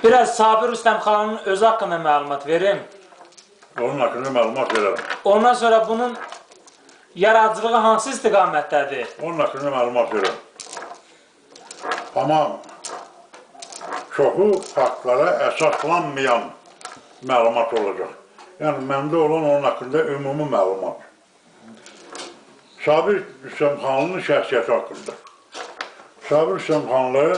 Biraz Sabir Rüstəmxanın özü haqqında məlumat verin. Onun haqqında məlumat verərəm. Ondan sonra bunun yaradıcılığı hansı istiqamətdədir? Onun haqqında məlumat verərəm. Amma çoxu faktlara əsaslanmayan məlumat olacaq. Yəni, məndə olan onun haqqında ümumi məlumat. Sabir Rüstəmxanlının şəxsiyyəti haqqında. Sabir Rüstəmxanlı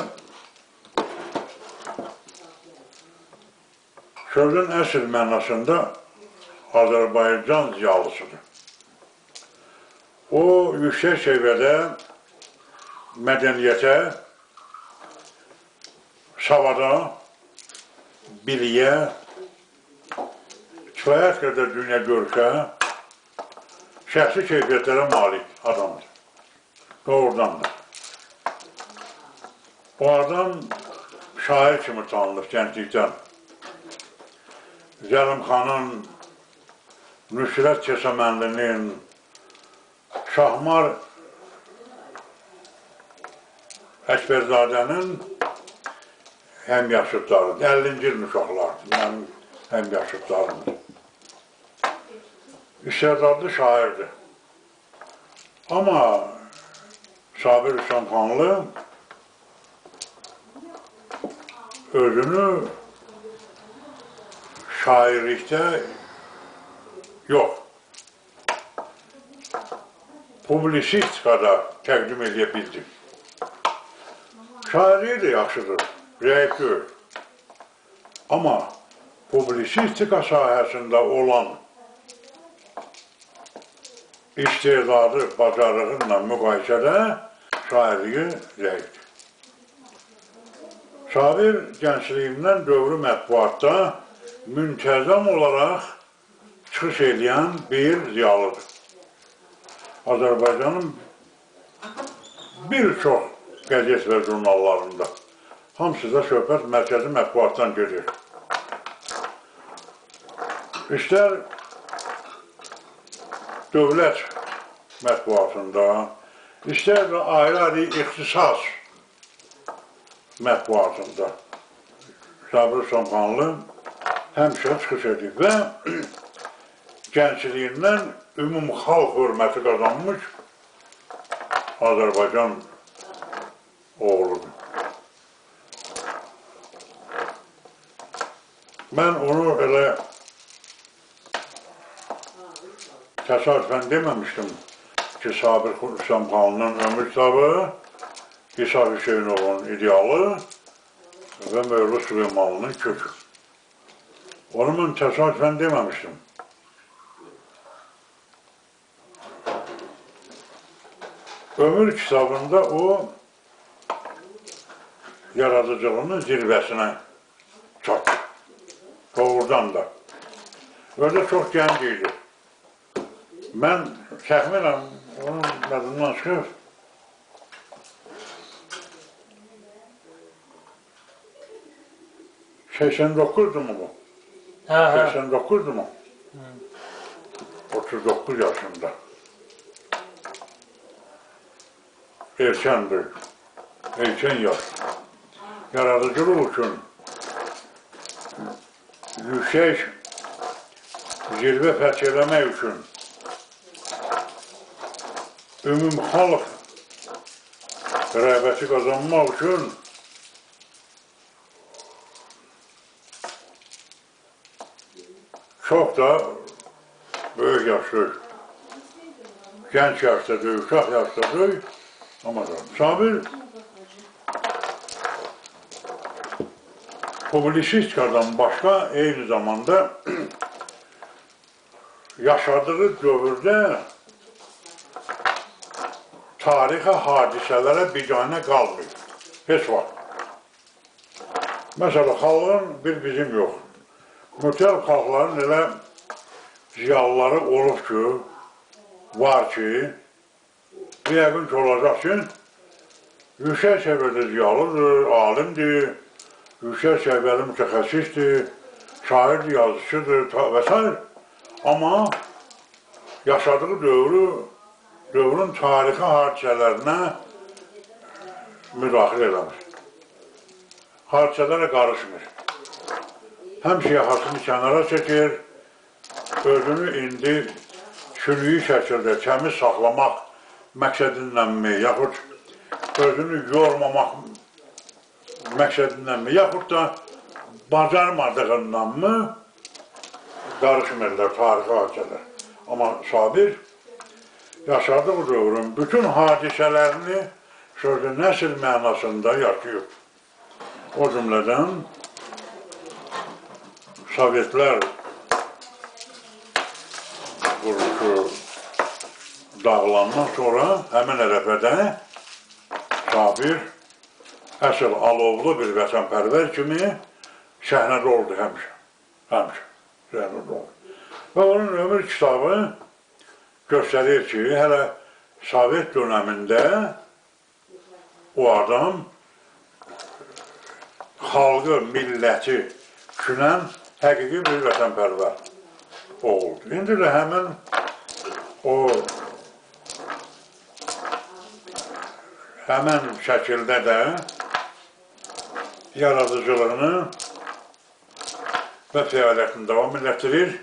sözün əsl mənasında Azərbaycan ziyalısıdır. O, yüksək səviyyədə mədəniyyətə, savada, biliyə, kifayət qədər dünya görüşə, şəxsi keyfiyyətlərə malik adamdır. Doğrudandır. O adam şair kimi tanınır gənclikdən. Zəlimxanın, Nüsrət Kəsəməndinin, Şahmar Əkbərzadənin həmyaşıdlarıdır. 50-ci il uşaqlardır, mənim həmyaşıdlarımdır. İstedadlı şairdir. Amma Sabir Rüstəmxanlı özünü şairlikdə yox, publisistikada təqdim edə bildi. Şairliyi də yaxşıdır, rəib deyil. Amma publisistika sahəsində olan istedadı, bacarığınla müqayisədə şairliyi rəibdir. Sabir gəncliyindən dövrü mətbuatda müntəzəm olaraq çıxış edən bir ziyalıdır. Azərbaycanın bir çox qəzet və jurnallarında, hamısı da söhbət mərkəzi mətbuatdan gedir. İstər dövlət mətbuatında, istər də ayrı-ayrı ixtisas mətbuatında Sabir Rüstəmxanlı həmişə çıxış edib və gəncliyindən ümumxalq hörməti qazanmış Azərbaycan oğludur. Mən onu elə təsadüfən deməmişdim ki, Sabir Rüstəmxanlının ömür kitabı, İsa Hüseynovun idealı və Mövlud Süleymanlının kökü. Onu mən təsadüfən deməmişdim. Ömür kitabında o yaradıcılığının zirvəsinə çatdı. Doğrudan da. Öyle çox gənc idi. Mən təxminən onun yadından çıxır. $89'du mu bu? 89'du mu? 39 yaşında. Erkəndir. Erkən yaş. Yaradıcılıq üçün yüksək zirvə fəth eləmək üçün ümumxalq rəğbəti qazanmaq üçün çox da böyük yaşlı, gənc yaşlıdır, uşaq yaşlıdır. Amma Sabir publisistikadan başqa eyni zamanda yaşadığı dövrdə tarixə, hadisələrə biganə qalmıyor. Heç vaxt. Məsələn, xalqın bir bizim yox. Mütəl xalqların elə ziyalıları olub ki, var ki, bir yəqin ki, olacaq ki, yüksək səviyyədə ziyalıdır, alimdir, yüksək səviyyəli mütəxəssisdir, şairdir, yazıcıdır və s. Amma yaşadığı dövrün tarixi hadisələrinə müdaxilə eləmir. Hadisələrə qarışmır. həmçə yaxasını kənara çəkir, özünü indi sürüyü şəkildə təmiz saxlamaq məqsədinlənmi, yaxud özünü yormamaq məqsədinlənmi, yaxud da bacarmadığındanmı qarışmırlar tarixi hadisələr. Amma Sabir yaşadığı dövrün bütün hadisələrini sözü nəsil mənasında yaşayıb. O cümlədən Sovetlər quruluşu dağılandan sonra həmin ərəfədə Sabir əsl alovlu bir vətənpərvər kimi səhnədə oldu həmişə. Səhnədə oldu. Və onun ömür kitabı göstərir ki, hələ Sovet dönəmində o adam xalqı, milləti düşünən həqiqi bir vətənpərvər oldu. İndi də həmin həmən şəkildə də yaradıcılığını və fəaliyyətini davam etdirir,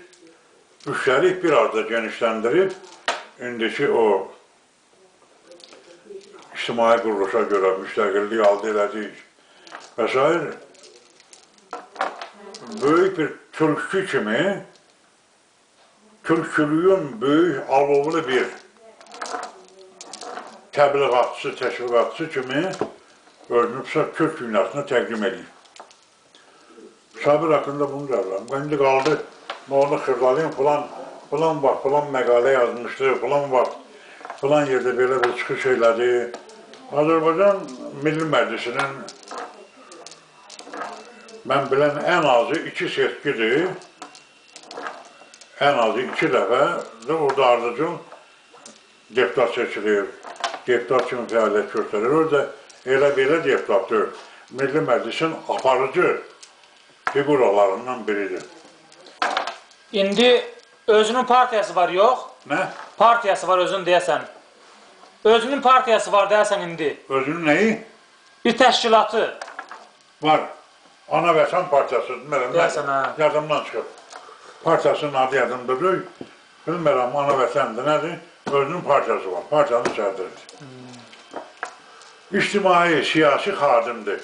üstəlik biraz da genişləndirib, indiki o ictimai quruluşa görə müstəqillik əldə elədik və s. Böyük bir türkçü kimi, türkçülüyün böyük alovlu bir təbliğatçı, təşviqatçı kimi özünü Türk dünyasına təqdim edir. Sabir haqqında bunu deyirəm. İndi qaldı, onu xırdalayım, filan vaxt, filan məqalə yazmışdı, filan vaxt, filan yerdə belə bir çıxış elədi. Azərbaycan Milli Məclisinin mən bilən ən azı 2 seçkidir, ən azı 2 dəfə də orada ardıcıl deputat seçilir, deputat kimi fəaliyyət göstərir. Orada elə-belə deputatdır, Milli Məclisin aparıcı figuralarından biridir. İndi özünün partiyası var, yox? Nə? Partiyası var özün deyəsən. Özünün partiyası var deyəsən indi. Özünün nəyi? Bir təşkilatı. Var. Ana Vətən Partiyası, deyəsən, hə. Yadımdan çıxıb. Partiyasının adı yadımdadır. Bilmirəm, Ana Vətəndir, nədir? Özünün partiyası var, partiyanın sədridir. İctimai, siyasi xadimdir.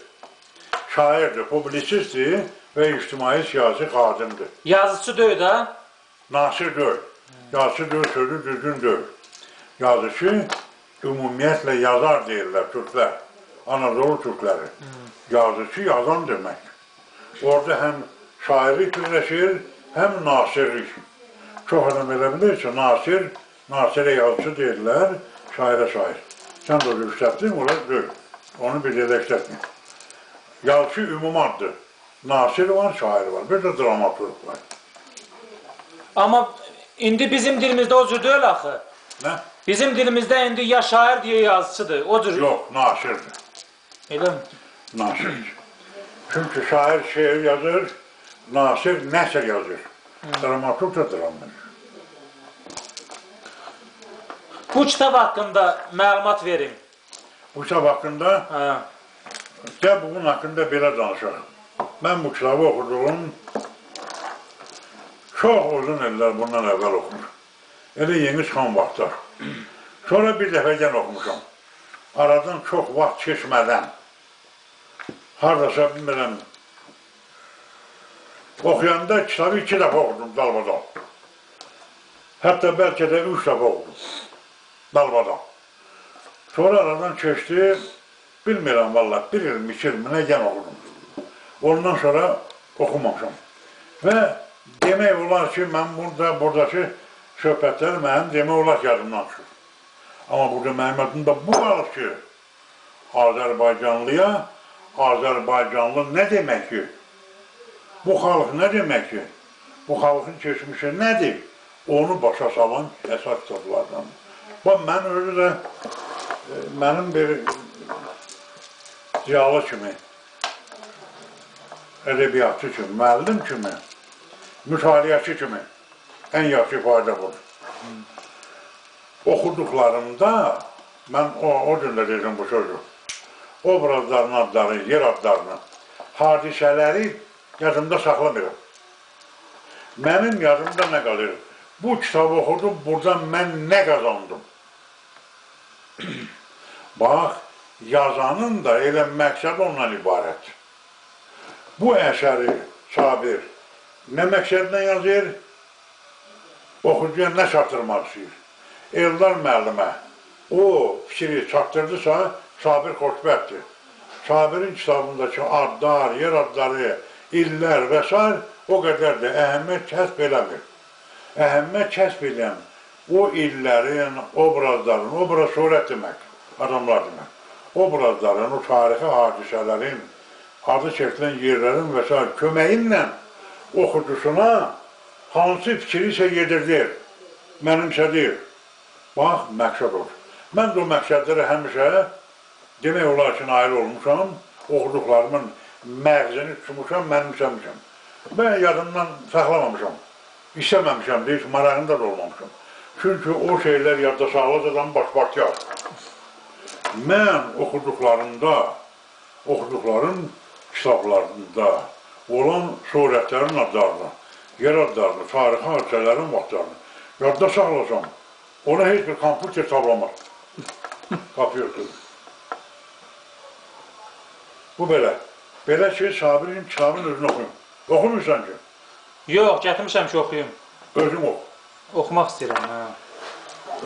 Şairdir, publisistdir və ictimai, siyasi xadimdir. Yazıcı deyil də? Nasir deyil. Yazıcı deyil, sözü düzgün deyil. Yazıcı, ümumiyyətlə yazar deyirlər Türklər, Anadolu Türkləri. Yazıcı, yazan demək. Orada həm şairlik birləşir, həm nasirlik. Çox adam elə bilir ki, nasirə yazıcı deyirlər, şairə şair. Sən də işlətdin, orada deyil. Onu bir yerdə işlətməyim. Yazıcı ümumaddır. Nasir var, şair var, bir də dramaturg var. Amma indi bizim dilimizdə o cür deyil axı. Nə? Bizim dilimizdə indi ya şair deyə yazıcıdır, o cür. Yox, nasirdir. Elə mi? Nasirdir. Çünki şair şeir yazır, nasir nəsr yazır. Dramaturg da dramaturg. Bu kitab haqqında məlumat verin. Bu kitab haqqında, bunun haqqında belə danışaq. Mən bu kitabı oxuduğum çox uzun illər bundan əvvəl oxumuşum. Elə yeni çıxan vaxtlar. Sonra bir dəfə gən oxumuşam. Aradan çox vaxt keçmədən, haradasa bilmirəm, oxuyanda kitabı 2 dəfə oxudum dalbadan. Hətta bəlkə də 3 dəfə oxudum dalbadan. Sonra aradan keçdi, bilmirəm valla, 1 il, 2 il mənə gən oxudum. Ondan sonra oxumamışam. Və demək olar ki, mən buradakı söhbətləri mənim demək olar ki, yadımdan çıxır. Amma burada mənim adımda bu qalır ki, Azərbaycanlıya, Azərbaycanlı nə demək ki? Bu xalq nə demək ki? Bu xalqın keçmişi nədir? Onu başa salan əsas kitablardan. Bax, mən özü də mənim bir ziyalı kimi, ədəbiyyatçı kimi, müəllim kimi, mütaliyyəçi kimi ən yaxşı ifadə budur. Oxuduqlarımda, mən o cümlə dedim bu sözü, obrazların adları, yer adlarını, hadisələri yadımda saxlamıram. Mənim yadımda nə qalır? Bu kitabı oxudum, buradan mən nə qazandım? Bax, yazanın da elə məqsəd ondan ibarət. Bu əsəri Sabir nə məqsədlə yazır? Oxucuya nə çatdırmaq istəyir? Eldar müəllimə o fikri çatdırdısa, Sabir xoşbəxtdir. Sabirin kitabındakı adlar, yer adları, illər və s. o qədər də əhəmiyyət kəsb eləmir. Əhəmiyyət kəsb edən o illərin, obrazların, obraz surət demək, adamlar demək. Obrazların, o tarixi hadisələrin, adı çəkilən yerlərin və s. köməyi ilə oxucusuna hansı fikri isə yedirdir, mənimsədir. Bax, məqsəd olur. Mən də o məqsədləri həmişə demək olar ki, nail olmuşam, oxuduqlarımın məğzini tutmuşam, mənimsəmişəm. Və yadımdan saxlamamışam, istəməmişəm deyil, marağında da olmamışam. Çünki o şeylər yadda sağlaz adam baş-başlayar. Mən oxuduqların kitablarında olan surətlərin adlarını, yer adlarını, tarixi hadisələrin vaxtlarını yadda saxlasam, ona heç bir kompüter tablamaz. Qapı yoxdur. Bu belə. Belə ki, Sabirin kitabın özünü oxuyun. Oxumursan ki? Yox, gətirmişəm ki, oxuyum. Özüm oxu. Oxumaq istəyirəm, hə.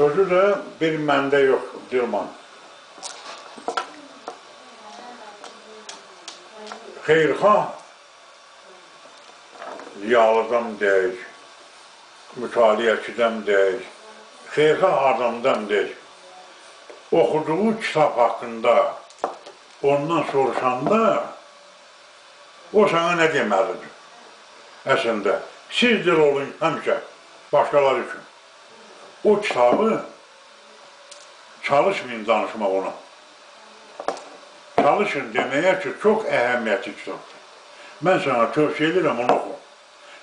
Özü də bir məndə yox, Dilman. Xeyrxah ziyalıdan deyik, mütaliəçidən deyik, xeyrxah adamdan deyik. Oxuduğu kitab haqqında ondan soruşanda o sana nə deməlidir? Əslində, sizdir olun həmişə başqaları üçün. O kitabı çalışmayın danışmaq ona. Çalışın deməyə ki, çox əhəmiyyətli kitabdır. Mən sana tövsiyə edirəm, onu oxu.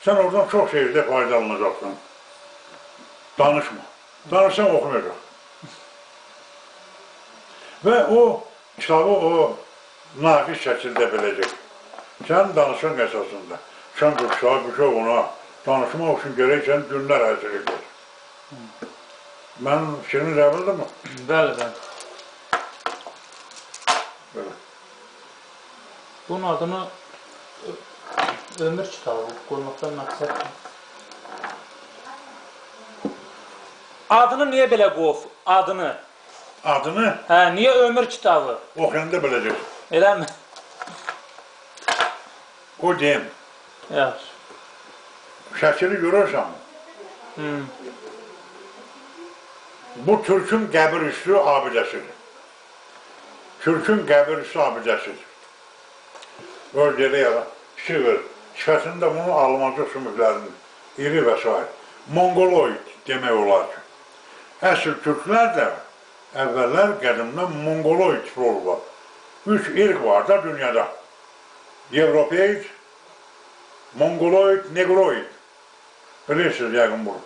Sən oradan çox şeydə faydalanacaqsın. Danışma. Danışsan oxumayacaq. Və o kitabı o naqiz şəkildə biləcək. Sən danışan əsasında. Sən bu kitabı bir şey ona danışmaq üçün gerək sən günlər həsr edir. Mən fikrini rəvildir mi? Bəli, bəli. Belə. Bunun adını ömür kitabı qoymaqdan məqsəddir. Adını niyə belə qoyub? Adını? Adını Hə, niyə ömür kitabı? oxuyanda biləcək. Eləmi? O deyim. Yaxşı. Şəkili görürsən mi? Bu Türkün qəbir üstü abidəsidir. Türkün qəbir üstü abidəsidir. Öldədə ya da fikir verir. Sifətində bunu Almanca sümüklərinin iri və s. Mongoloid demək olar ki. Əsl Türklər də əvvəllər qədimdən Mongoloid tipli olurlar. 3 irq var da dünyada. Avropeid, Mongoloid, Negroid. Bilirsiniz yəqin bunu.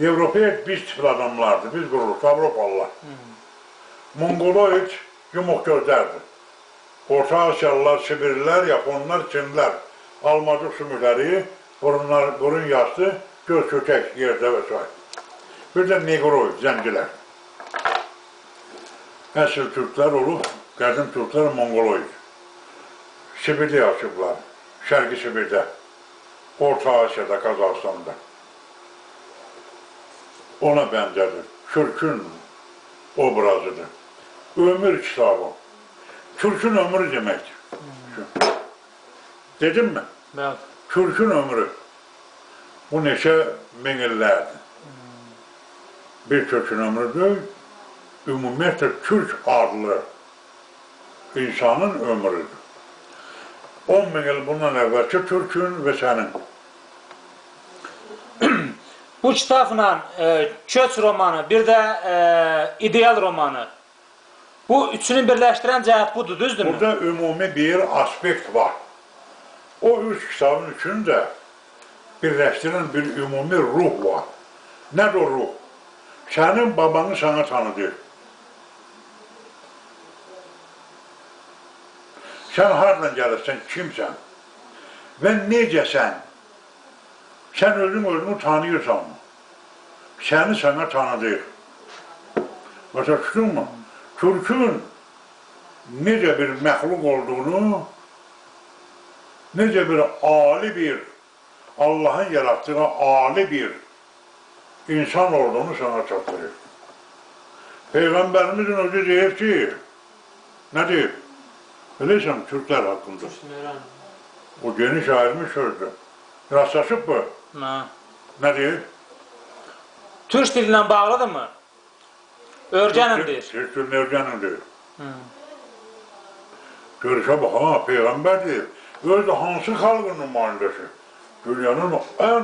Avropeid biz tipli adamlardır, biz qururuq, Avropalılar. Mongoloid yumuq gözlərdir. Orta Asiyalılar, Sibirlilər, Yaponlar, Çinlər, almacıq sümükləri, burun yastı, göz kökək yerdə və s. Bir də Negroid, zəncilər. Əsl Türklər olub, qədim Türklər Mongoloid. Sibirdə yaşayıblar, Şərqi Sibirdə, Orta Asiyada, Qazaxıstanda. Ona bənzədir, Türkün obrazıdır. Ömür kitabı. Türkün ömrü deməkdir. Dedim mi? Bəli. Türkün ömrü. Bu neçə min illərdir. Bir Türkün ömrüdür, ümumiyyətlə Türk adlı insanın ömrüdür. 10 min il bundan əvvəlki Türkün və sənin. Bu kitabla Köç romanı, bir də İdeal romanı. Bu üçünü birləşdirən cəhət budur, düzdürmü? Burada ümumi bir aspekt var. O 3 kitabın üçünü birləşdirən bir ümumi ruh var. Nədir o ruh? Sənin babanı sana tanıdır. Sən hardan gəlirsən, kimsən və necəsən? Sen özünü tanıyorsan, seni sana tanıdır. Başa düşdün mü? Türk'ün necə bir məxluq olduğunu, necə bir ali bir, Allah'ın yarattığı ali bir insan olduğunu sana çatdırır. Peygamberimizin özü deyir ki, ne deyir? Bilirsən, Türkler hakkında. O geniş ayrılmış sözdür. Rastlaşıb bu. Ne deyir? Türk diliyle bağlıdır mı? Örgənim deyir. Türk dilini örgənim deyir. Görüşə bax, ha, Peygamber deyir. Özü hansı xalqın nümayəndəsi? Dünyanın en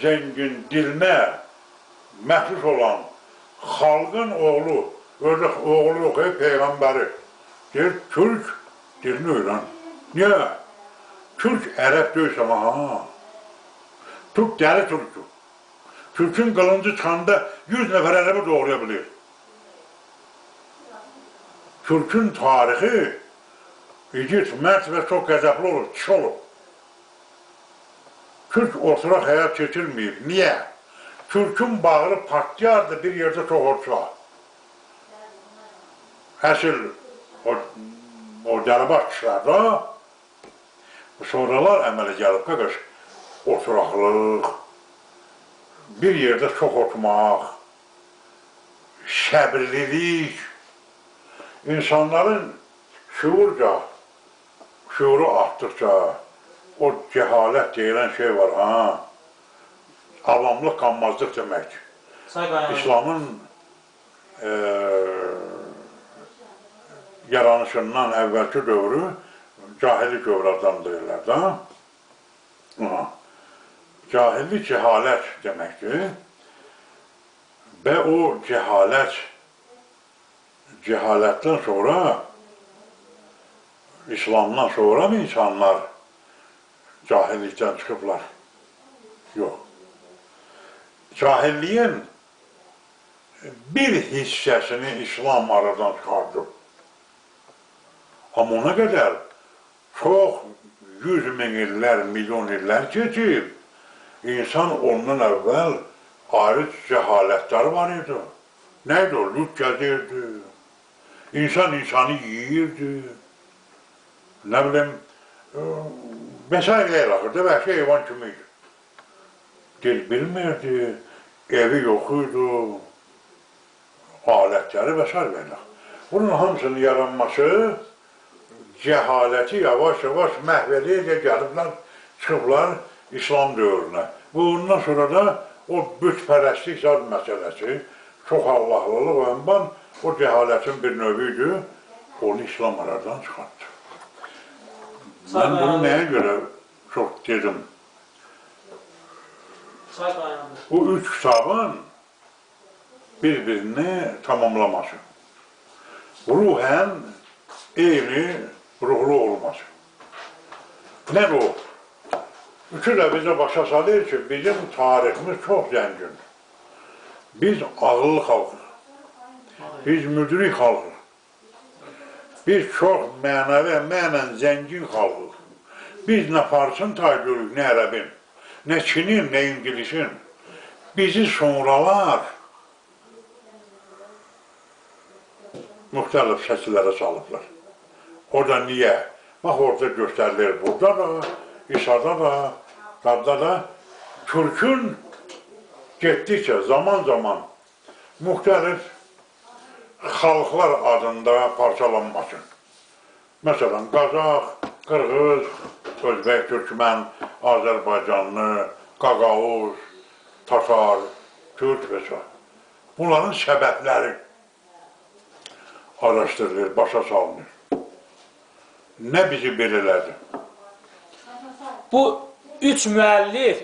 zengin diline məxsus olan xalqın oğlu, özü oğlu yox, Peygamberi. Deyir, Türk dilini öyrən. Niye? Türk Ərəb deyilsən, ha. Türk dəli Türk'ü. Türk'ün kılıncı çıxanda 100 nəfər Ərəbi doğraya bilir. Türk'ün tarihi igid, mərd və çox qəzəbli olur, kişi olur. Türk oturaq həyat keçirməyib. Niyə? Türk'ün bağırı partiyardı, bir yerdə çox orta. Əsl o dəlibaş kişilər da sonralar əmələ gəlib, qardaş, oturaqlıq, bir yerdə çox oturmaq, səbirlilik, insanların şuuru artdıqca o cəhalət deyilən şey var, ha, avamlıq qanmazlıq deməkdir. İslamın yaranışından əvvəlki dövrü cahillik dövrü adlandırırlar da. Cahillik cəhalət deməkdir və o cəhalətdən sonra İslamdan sonra mı insanlar cahillikdən çıxıblar? Yox. Cahilliyin bir hissəsini İslam aradan çıxardı. Amma ona qədər çox 100 min illər, milyon illər keçib, insan ondan əvvəl ayrı cəhalətlər var idi. Nəydi o? Lüt gəzirdi, insan insanı yiyirdi, nə bilim, vesairəyə baxırdı, vəhşi heyvan kimi idi. Dil bilmirdi, evi yox idi, alətləri və s. Bunun hamısının yaranması cəhaləti yavaş-yavaş məhv edə gəliblər, çıxıblar İslam dövrünə. Və ondan sonra da o bütpərəstlik zad məsələsi, çox Allahlılıq və ənban o cəhalətin bir növüydü, onu İslam aradan çıxartdı. Mən bunu nəyə görə çox dedim? Bu üç kitabın bir-birini tamamlaması. Ruhen eyni ruhlu olması. Nə ruh? Üçü də bizə başa salır ki, bizim tariximiz çox zəngin. Biz ağıllı xalqıq. Biz müdrik xalqıq. Biz çox mənəvi, mənən zəngin xalqıq. Biz nə Farsın tay görürük, nə Ərəbin, nə Çinin, nə İngilisin. Bizi sonralar müxtəlif şəkillərə salıblar. O da niyə? Bax, orada göstərilir, burada da, İsa'da da, Dadda da Türk'ün getdikcə zaman müxtəlif xalqlar adında parçalanması. Məsələn, Qazaq, Qırğız, Özbək, Türkmən, Azərbaycanlı, Qaqavuz, Tatar, Türk və s. Bunların səbəbləri araşdırılır, başa salınır. Nə bizi belirlədi? Bu üç müəllif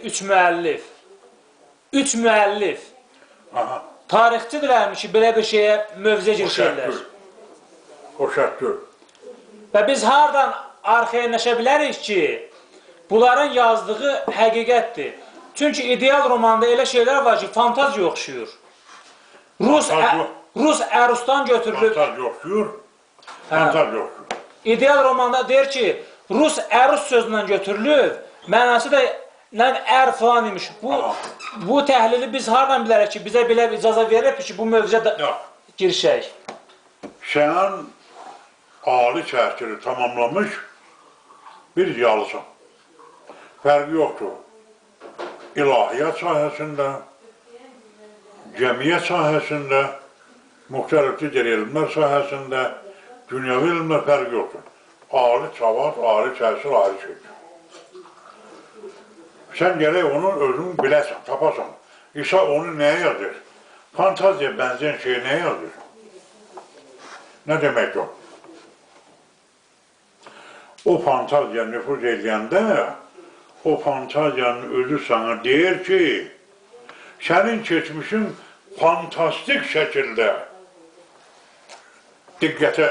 tarixçidirlərmiş ki, belə bir şeyə mövzə girişirlər. O şərtdir. Və biz hardan arxayınlaşa bilərik ki, bunların yazdığı həqiqətdir. Çünki ideal romanda elə şeylər var ki, fantaziya oxşuyur. Rus ərustan götürülüb. Fantaziya oxşuyur, fantaziya oxşuyur. İdeal romanda deyir ki, Rus ərus sözündən götürülüb, mənası da ər falan imiş. Bu təhlili biz hardan bilərək ki, bizə belə bir icazə verib ki, bu mövzuya girişək? Sən ali təhsili tamamlamış bir ziyalısan. Fərqi yoxdur. İlahiyyat sahəsində, cəmiyyət sahəsində, müxtəlif digər elmlər sahəsində, dünyəvi elmlər fərqi yoxdur. Ali çavad, ali təhsil, ali şeydir. Sən gərək onu özün biləsən, tapasan. İsa onu nəyə yazır? Fantaziya bənzəyən şeyi nəyə yazır? Nə demək o? O fantaziya nüfuz edəndə, o fantaziyanın özü sana deyir ki, sənin keçmişin fantastik şəkildə diqqətə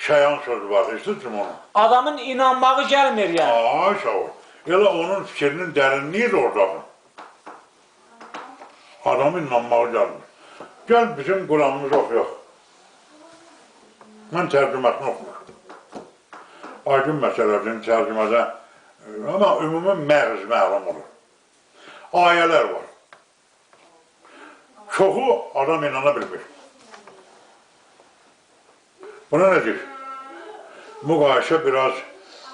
şəyan söz var, istəyirəm onu. Adamın inanmağı gəlmir yəni. Ay, sağ ol. Elə onun fikrinin dərinliyi də oradadır. Adamın inanmağı gəlmir. Gəl bizim Quranımızı oxuyaq. Mən tərcüməsini oxuyaq. Aydın məsələdir tərcümədə, amma ümumi məğz məlum olur. Ayələr var. Çoxu adam inana bilmir. Buna nə deyir? Müqayisə biraz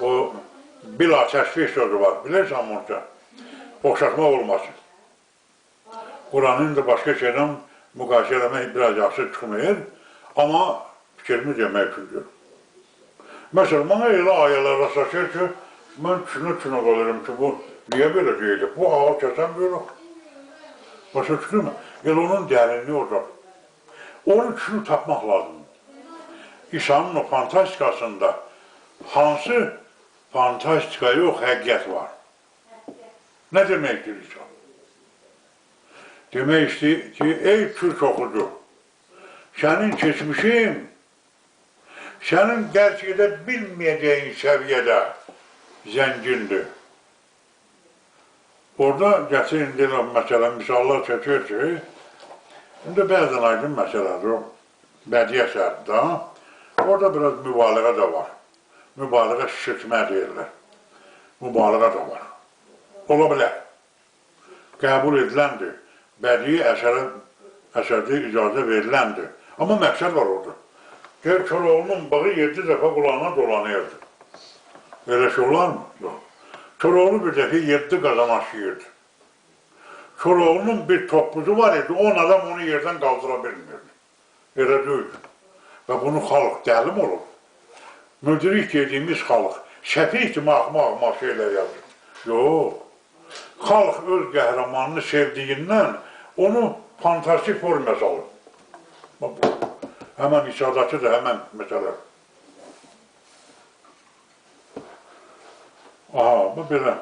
o bila təşvih sözü var. Bilirsən Murca? Oxşatmaq olmasın. Quranın da başqa şeydən müqayisə eləmək biraz yaxşı çıxmıyor. Amma fikrimi demək üçündür. Məsələn, mənə elə ayələr rastlaşır ki, mən düşünə qalırım ki, bu niyə belə deyilir? Bu ağır kəsən belə. Başa düşdün mü? Elə onun dərinliyi orada. Onun üçünü tapmaq lazımdır. İsa'nın o fantastikasında hansı fantastika yox, həqiqət var. Nə deməkdir İsa? Demək istəyir ki, ey Türk oxucu, sənin keçmişin, sənin dərk edə bilməyəcəyin səviyyədə zəngindir. Orada gətir, indi məsələn, misallar çəkir ki, indi bəzən aydın məsələdir o, bədii əsərdə, orada biraz mübaliğə də var. Mübaliğə şişirtmə deyirlər. Mübaliğə də var. Ola bilər. Qəbul ediləndir. Bədii əsərdə icazə veriləndir. Amma məqsəd var orada. Deyir, Koroğlu'nun bağı 7 dəfə qulağına dolanırdı. Elə şey olar mı? Yox. Koroğlu bir dəfə 7 qazan aşıyırdı. Koroğlu'nun bir toppuzu var idi, 10 adam onu yerdən qaldıra bilmirdi. Elə deyil. Və bunu xalq dəlim olur. Müdrik dediğimiz xalq, səfih kimi axmaq şeylər yazır. Yox. Xalq öz qəhrəmanını sevdiyindən onu fantastik formaya salır. Həmən İsa'dakı da həmən məsələ. Aha, bu belə.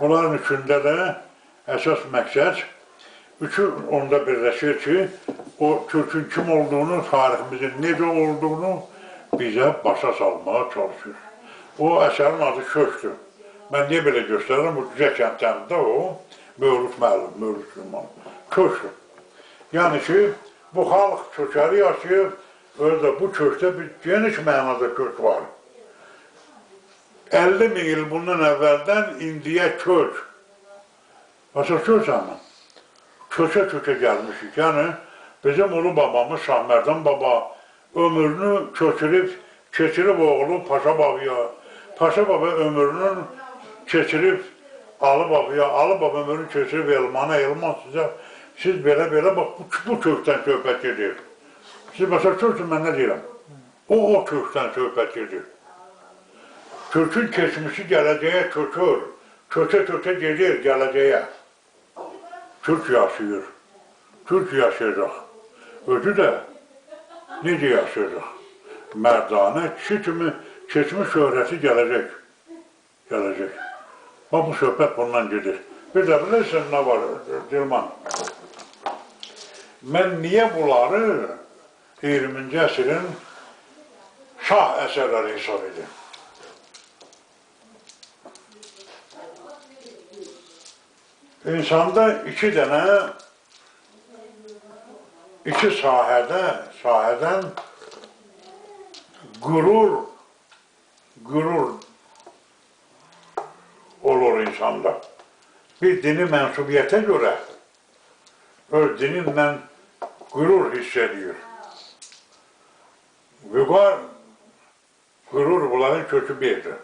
Onların üçündə də əsas məqsəd, üçü onda birləşir ki, o Türk'ün kim olduğunu, tariximizin necə olduğunu bizə başa salmağa çalışır. O əsərin adı Köşkdür. Mən niyə belə göstərirəm? Bu Cüzə kəndlərində o, Mövlüt müəllim, Mövlüt Süleyman. Köşkdür. Yəni ki, bu xalq köçəri yaşayır, özdə bu köşkdə bir geniş mənada köşk var. 50 min il bundan əvvəldən indiyə köç. Başa köçsən mi? Köçə gəlmişik. Yəni, bizim ulu babamız Şahmərdan baba ömrünü keçirib oğlu Paşa babaya, Paşa baba ömrünün keçirib Ali babaya, Ali baba ömrünü keçirib Elmana, Elman sizə, siz belə, bax, bu kökdən söhbət edir. Siz başa köksün, mən nə deyirəm? O kökdən söhbət edir. Türk'ün keçmişi gələcəyə kökür, kökə gedir gələcəyə. Türk yaşayır, Türk yaşayacaq. Özü də necə yaşayacaq? Mərdanə, kişi kimi keçmiş şöhrəti gələcək. Bax, bu söhbət bundan gedir. Bir də bilirsən nə var, Dilman? Mən niyə bunları 20-ci əsrin şah əsərləri hesab edim? İnsanda iki sahədən qürur olur insanda. Bir dini mensubiyyete göre öz dininden gurur hissediyor. Vüqar, gurur bunların kökü birdir.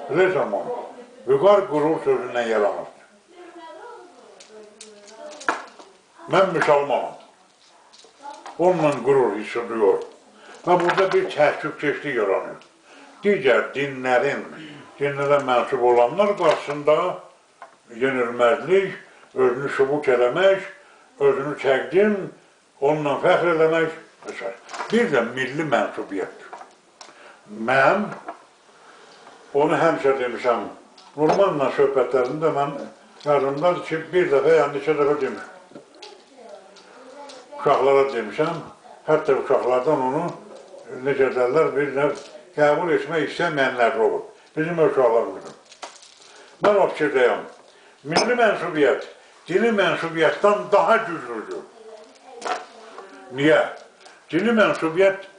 Bilirsən onu? Vüqar qurur sözündən yaranır. Mən müsəlmanım. Onunla qurur hissediyor. Və burada bir təəssübkeşlik yaranır. Digər dinlərə mənsub olanlar qarşısında yenilməzlik, özünü sübut eləmək, özünü təqdim, onunla fəxr eləmək, bir də milli mənsubiyyətdir. Mən onu həmişə demişəm, Nurmanla söhbətlərində mən yadımdadır ki, bir dəfə, yəni neçə dəfə demişəm. Uşaqlara demişəm, hətta uşaqlardan onu necə dərlər, bir də qəbul etmək istəməyənlər olur. Bizim uşaqlarımızın. Mən o fikirdəyəm. Milli mənsubiyyət, dini mənsubiyyətdən daha güclüdür. Niyə? Dini mənsubiyyət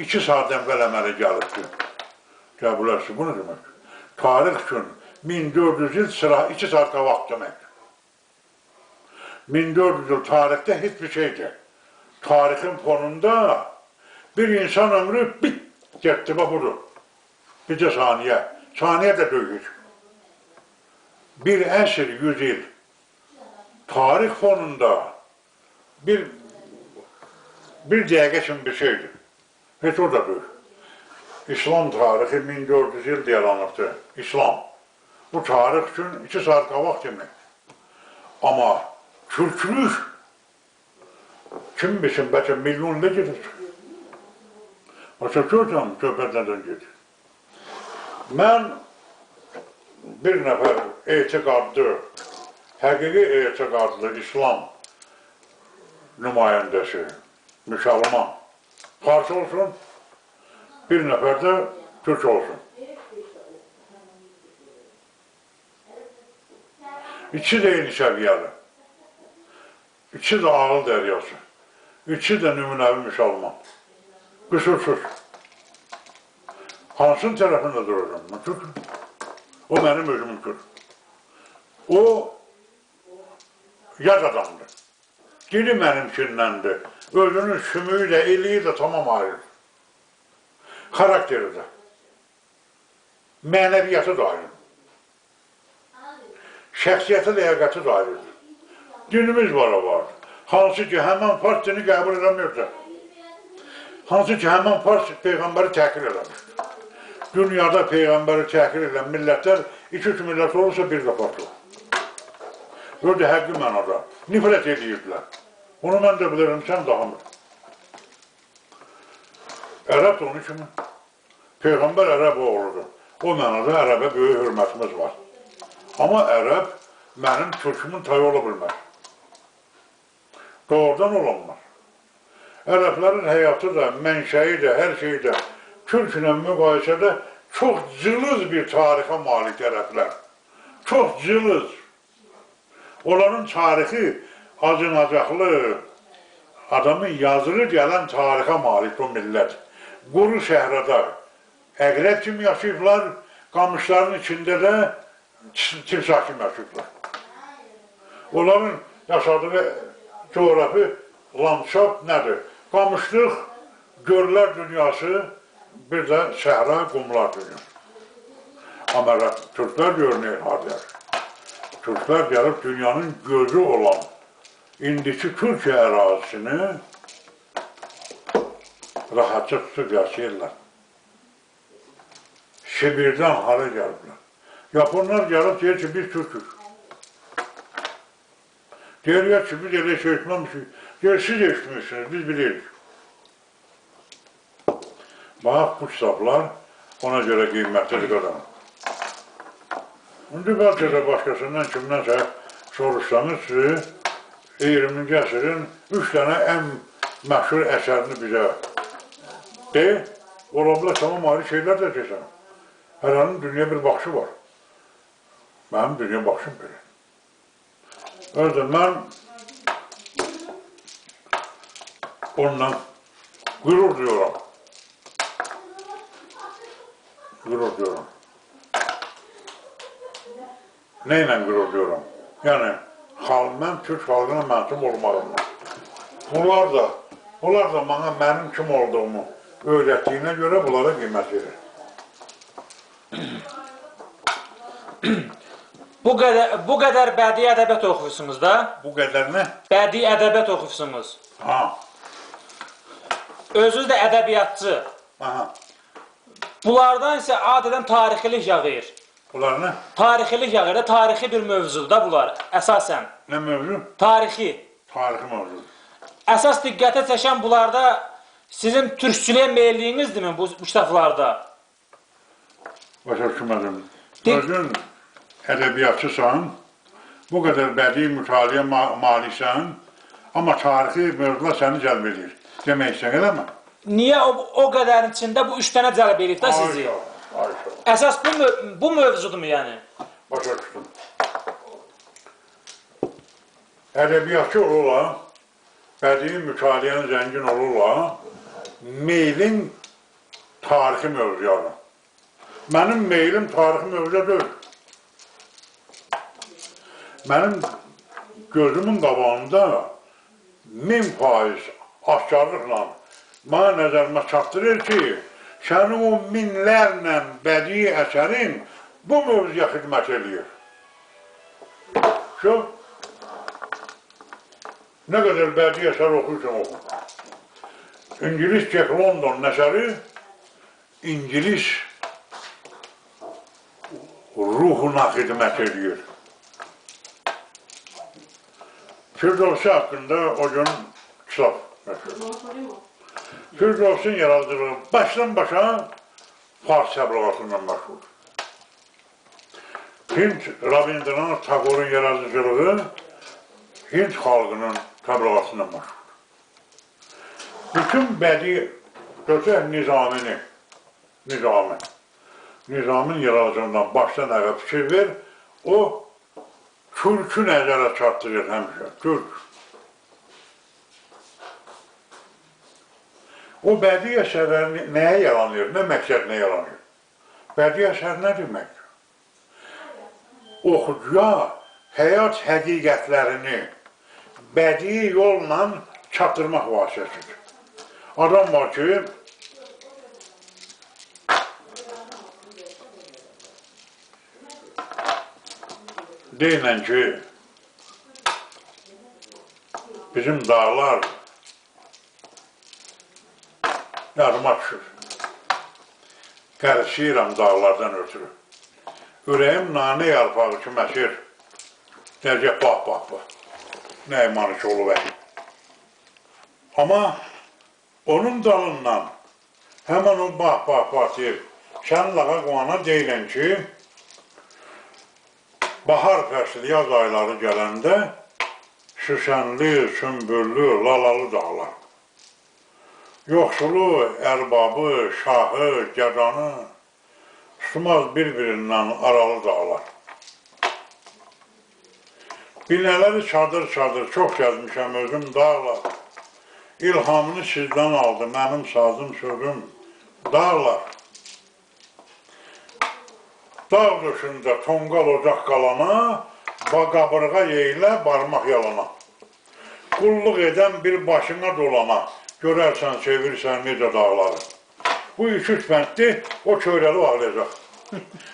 2 saat əvvəl əmələ gəlibdir. Qəbuləsi, bu nə demək? Tarix üçün 1400 il sıra 2 saat qabaq demək. 1400 yıl tarixdə heç bir şeydir. Tarixin fonunda bir insan ömrü bit getdi, budur. Bircə saniyə. Saniyə də döyür. Bir əsr, 100 il. Tarix fonunda bir dəqiqə kimi bir şeydir. Heç o da döyür. İslam tarixi 1400 il yaranıbdır. İslam. Bu tarix üçün 2 saat qabaq demək. Amma türklük kim bilsin, bəlkə milyonla gedir. Başa görürsən, söhbətlərdən gedir. Mən bir nəfər etiqadlı, həqiqi etiqadlı İslam nümayəndəsi, müsəlman qarşı olsun, bir nəfər də türk olsun. İkisi də eyni səviyyəli. İkisi də ağıl dəryası. İkisi də nümunəvi müsəlman. Qüsursuz. Hansının tərəfində duracam? O mənim özümünkür. O yad adamdır. Dili mənimkindəndir. Özünün sümüyü də, eliyi də tamam ayrıdır. Xarakteri də. Mənəviyyatı da ayrıdır. Şəxsiyyəti, ləyaqəti da ayrıdır. Dinimiz var o var. Hansı ki, həmən fars dini qəbul edəmirdir. Hansı ki, həmən fars Peyğəmbəri təhqir edəmirdir. Dünyada Peyğəmbəri təhqir edən millətlər 2-3 millət olursa bir qafatdır. Böyle həqqi mənada nifrət edirdilər. Onu mən də bilirəm, sən daha mı? Ərəb də onun kimi. Peyğəmbər ərəb oğludur. O mənada ərəbə böyük hörmətimiz var. Amma ərəb mənim türkümün tayı ola bilmez. Doğrudan olanmaz. Ərəblərin həyatı da, mənşəyi də, hər şey də türklə müqayisədə çox cılız bir tarixə malik ərəblər. Çox cılız. Onların tarixi acınacaqlı, adamın yazılı gələn tarixə malik bu millət. Quru şəhrədə əqrəb kimi yaşayıblar, qamışların içində də timsah kimi yaşayıblar. Onların yaşadığı coğrafi landşaft nədir? Qamışlıq, göllər dünyası, bir də səhra, qumlar dünyası. Amma Türklər görünür hadilər. Türklər gəlib dünyanın gözü olan indiki Türkiyə ərazisini rahatça tutub yaşayırlar. Sibirdən hara gəliblər. Yaponlar gəlib deyir ki, biz Türkük. Deyirlər ki, biz elə şey etməmişik. Deyir, siz eşitmişsiniz, biz bilirik. Bax, bu kitablar ona görə qiymətlidir qadam. İndi bəlkə də başqasından kimdənsə soruşsanız, sizi 20-ci əsrin 3 dənə ən məşhur əsərini bizə deyil. Ola bilər, tamam ayrı şeylər də desən. Hərənin dünya bir baxışı var. Mənim dünya baxışım belə. Özdə mən ondan qürur diyorum. Qürur diyorum. Neyle qürur duyuram? Yəni, mən Türk xalqına mənsub olmağımdır. Bunlar da bana mənim kim olduğumu öyrətdiyinə görə bunlara qiymət verir. Bu qədər bədii ədəbiyyat oxuyursunuz da? Bu qədər nə? Bədii ədəbiyyat oxuyursunuz. Ha. Özünüz də ədəbiyyatçı. Aha. Bunlardan isə adətən tarixilik yağır. Bunlar nə? Tarixilik yağır da, tarixi bir mövzudur da bunlar, əsasən. Nə mövzu? Tarixi. Tarixi mövzudur. Əsas diqqətə çəkən bunlarda sizin türkçülüyə meylliyinizdirmi bu kitablarda? Başa düşmədim. Özün ədəbiyyatçısan, bu qədər bədii mütaliə maliksən, amma tarixi mövzular səni cəlb edir. Demək istəyən eləmə. Niyə o qədərin içində bu 3 dənə cəlb edib də sizi? Əsas bu mövzudurmu yəni? Başa düşdüm. Ədəbiyyatçı olurlar, bədii mütaliənin zəngin olurlar, meylin tarixi mövzuyadır. Mənim meylim tarixi mövzuya deyil. Mənim gözümün qabağında 1000% aşkarlıqla mənə nəzərimə çatdırır ki, sənin o minlərlə bədii əsərin bu mövzuya xidmət edir. Şu, nə qədər bədii əsər oxuyursan oxu. İngilis Jack London əsəri, İngilis ruhuna xidmət edir. Firdovsi haqqında o gün kitab məşhur. Firdovsin yaratdığı başdan başa Fars təbliğatından məşhur. Hind Rabindranath Tagor'un yaradıcılığı Hind xalqının təbliğatından məşhur. Bütün bədii götürək Nizamın yaradıcılığından başdan ayağa fikir ver, o Türk'ü nəzərə çatdırır həmişə, Türk. O bədii əsərlər nəyə yaranır, nə məqsədlə yaranır? Bədii əsər nə demək? Oxucuya həyat həqiqətlərini bədii yolla çatdırmaq vasitəsidir. Adam var ki, deyilən ki, bizim dağlar yadıma düşür. Qərşiyirəm dağlardan ötürü. Ürəyim nanə yarpağı kimi əsir. Necə bax. Nə imanış olub Amma onun dalından həmən o bax deyir. Sən lağa qoğana deyilən ki, bahar fəsli yaz ayları gələndə süsənli, sümbüllü, lalalı dağlar. Yoxsulu, ərbabı, şahı, gədanı tutmaz bir-birindən aralı dağlar. Binələri çadır, çox gəzmişəm özüm dağlar. İlhamını sizdən aldı mənim sazım, sözüm, dağlar. Dağ döşündə tonqal ocaq qalana, qabırğa yeyilə, barmaq yalana. Qulluq edən bir başına dolana, görərsən, çevirsən necə dağları. Bu 2-3 bənddir, o köyrəli bağlayacaq.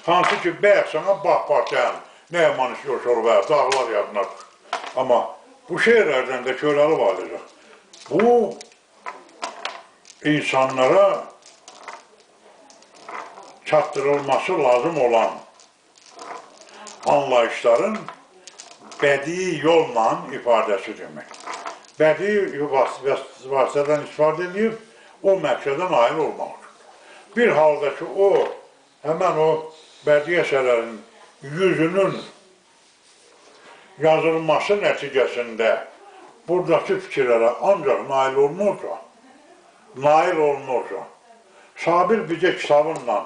Hansı ki, bəyək sana bax deyəm, nə yaman iş yox olub, dağlar yadına. Amma bu şeirlərdən də köyrəli bağlayacaq. Bu, insanlara çatdırılması lazım olan anlayışların bədii yolla ifadəsi demək. Bədii vasitədən istifadə edib, o məqsədə nail olmaq üçün. Bir halda ki, həmən o bədii əsərlərin yüzünün yazılması nəticəsində buradakı fikirlərə ancaq nail olunursa, Sabir bizə kitabınla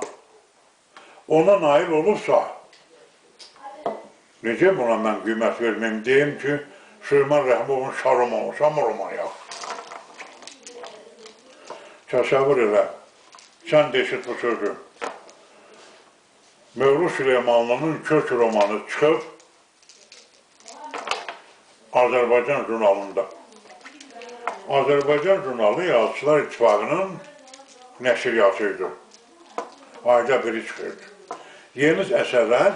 ona nail olursa, necə buna mən qiymət verməyim, deyim ki, Süleyman Rəhmovun Şam romanı yaxşı. Təsəvvür elə, sən deşit bu sözü. Mövlud Süleymanlının Kök romanı çıxıb Azərbaycan jurnalında. Azərbaycan jurnalı Yazıçılar İttifaqının nəşriyyatı idi. Ayda biri çıxırdı. Yeni əsərlər,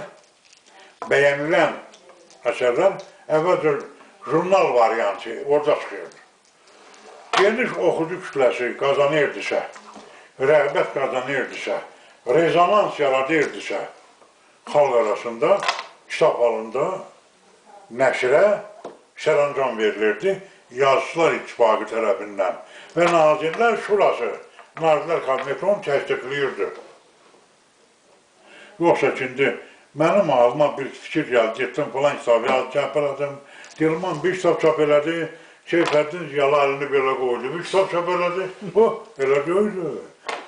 bəyənilən əsərlər əvvəlcə jurnal variantı orada çıxırdı. Geniş oxucu kütləsi qazanırdısa, rəğbət qazanırdısa, rezonans yaradırdısa, xalq arasında, kitab halında nəşrə sərəncam verilirdi Yazıçılar İttifaqı tərəfindən və Nazirlər Şurası, Nazirlər Kabineti onu təsdiqləyirdi. Yoxsa şimdi mənim ağlıma bir fikir gəldi, getdim falan kitabı çap elədim, Dilman bir kitab çap elədi, Şeyfəddin Ziyalı əlini belə qoydu, bir kitab çap elədi, o, elə deyildi.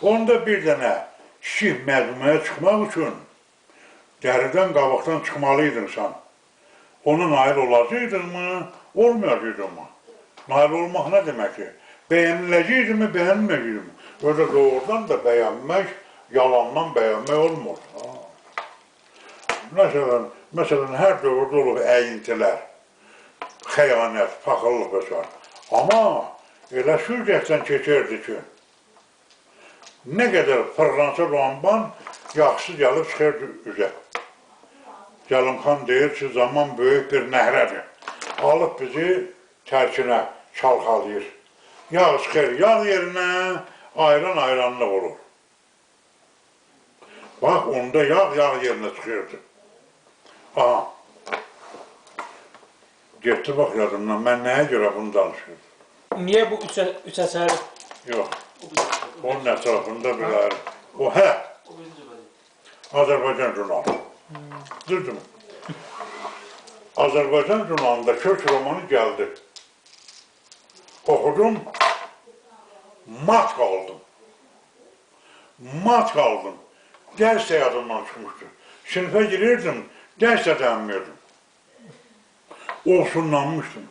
Onda bir dənə kişi məcmuəyə çıxmaq üçün dəridən, qabaqdan çıxmalıydın sən. Ona nail olacaqdınmı, olmayacaqdınmı? Nail olmaq nə demək ki? Bəyəniləcəkdimi, bəyənilməyəcəkdimi? Öyle doğrudan da bəyənmək, yalandan bəyənmək olmur. Məsələn, hər dövrdə olub əyintilər, xəyanət, paxıllıq və s. Amma elə süzgətdən keçərdi ki, nə qədər fırlansa Ramban yaxşı gəlib çıxırdı üzə. Gəlimxan deyir ki, zaman böyük bir nəhrədir. Alıb bizi tərkinə çalxalayır. Yağ çıxır, yağ yerinə ayran ayranlıq olur. Bax, onda yağ yerinə çıxırdı. Aha. Getdi bax yadımdan, mən nəyə görə bunu danışırdım? Niyə bu üç əsər? Yox, onun ətrafında bilər. O, hə, Azərbaycan jurnalı. Düzdür mü? Azərbaycan jurnalında Kök romanı gəldi. Oxudum, mat qaldım. Mat qaldım. Dərs də yadımdan çıxmışdı. Sinifə girirdim, dərs də dənmirdim. Olsunlanmışdım.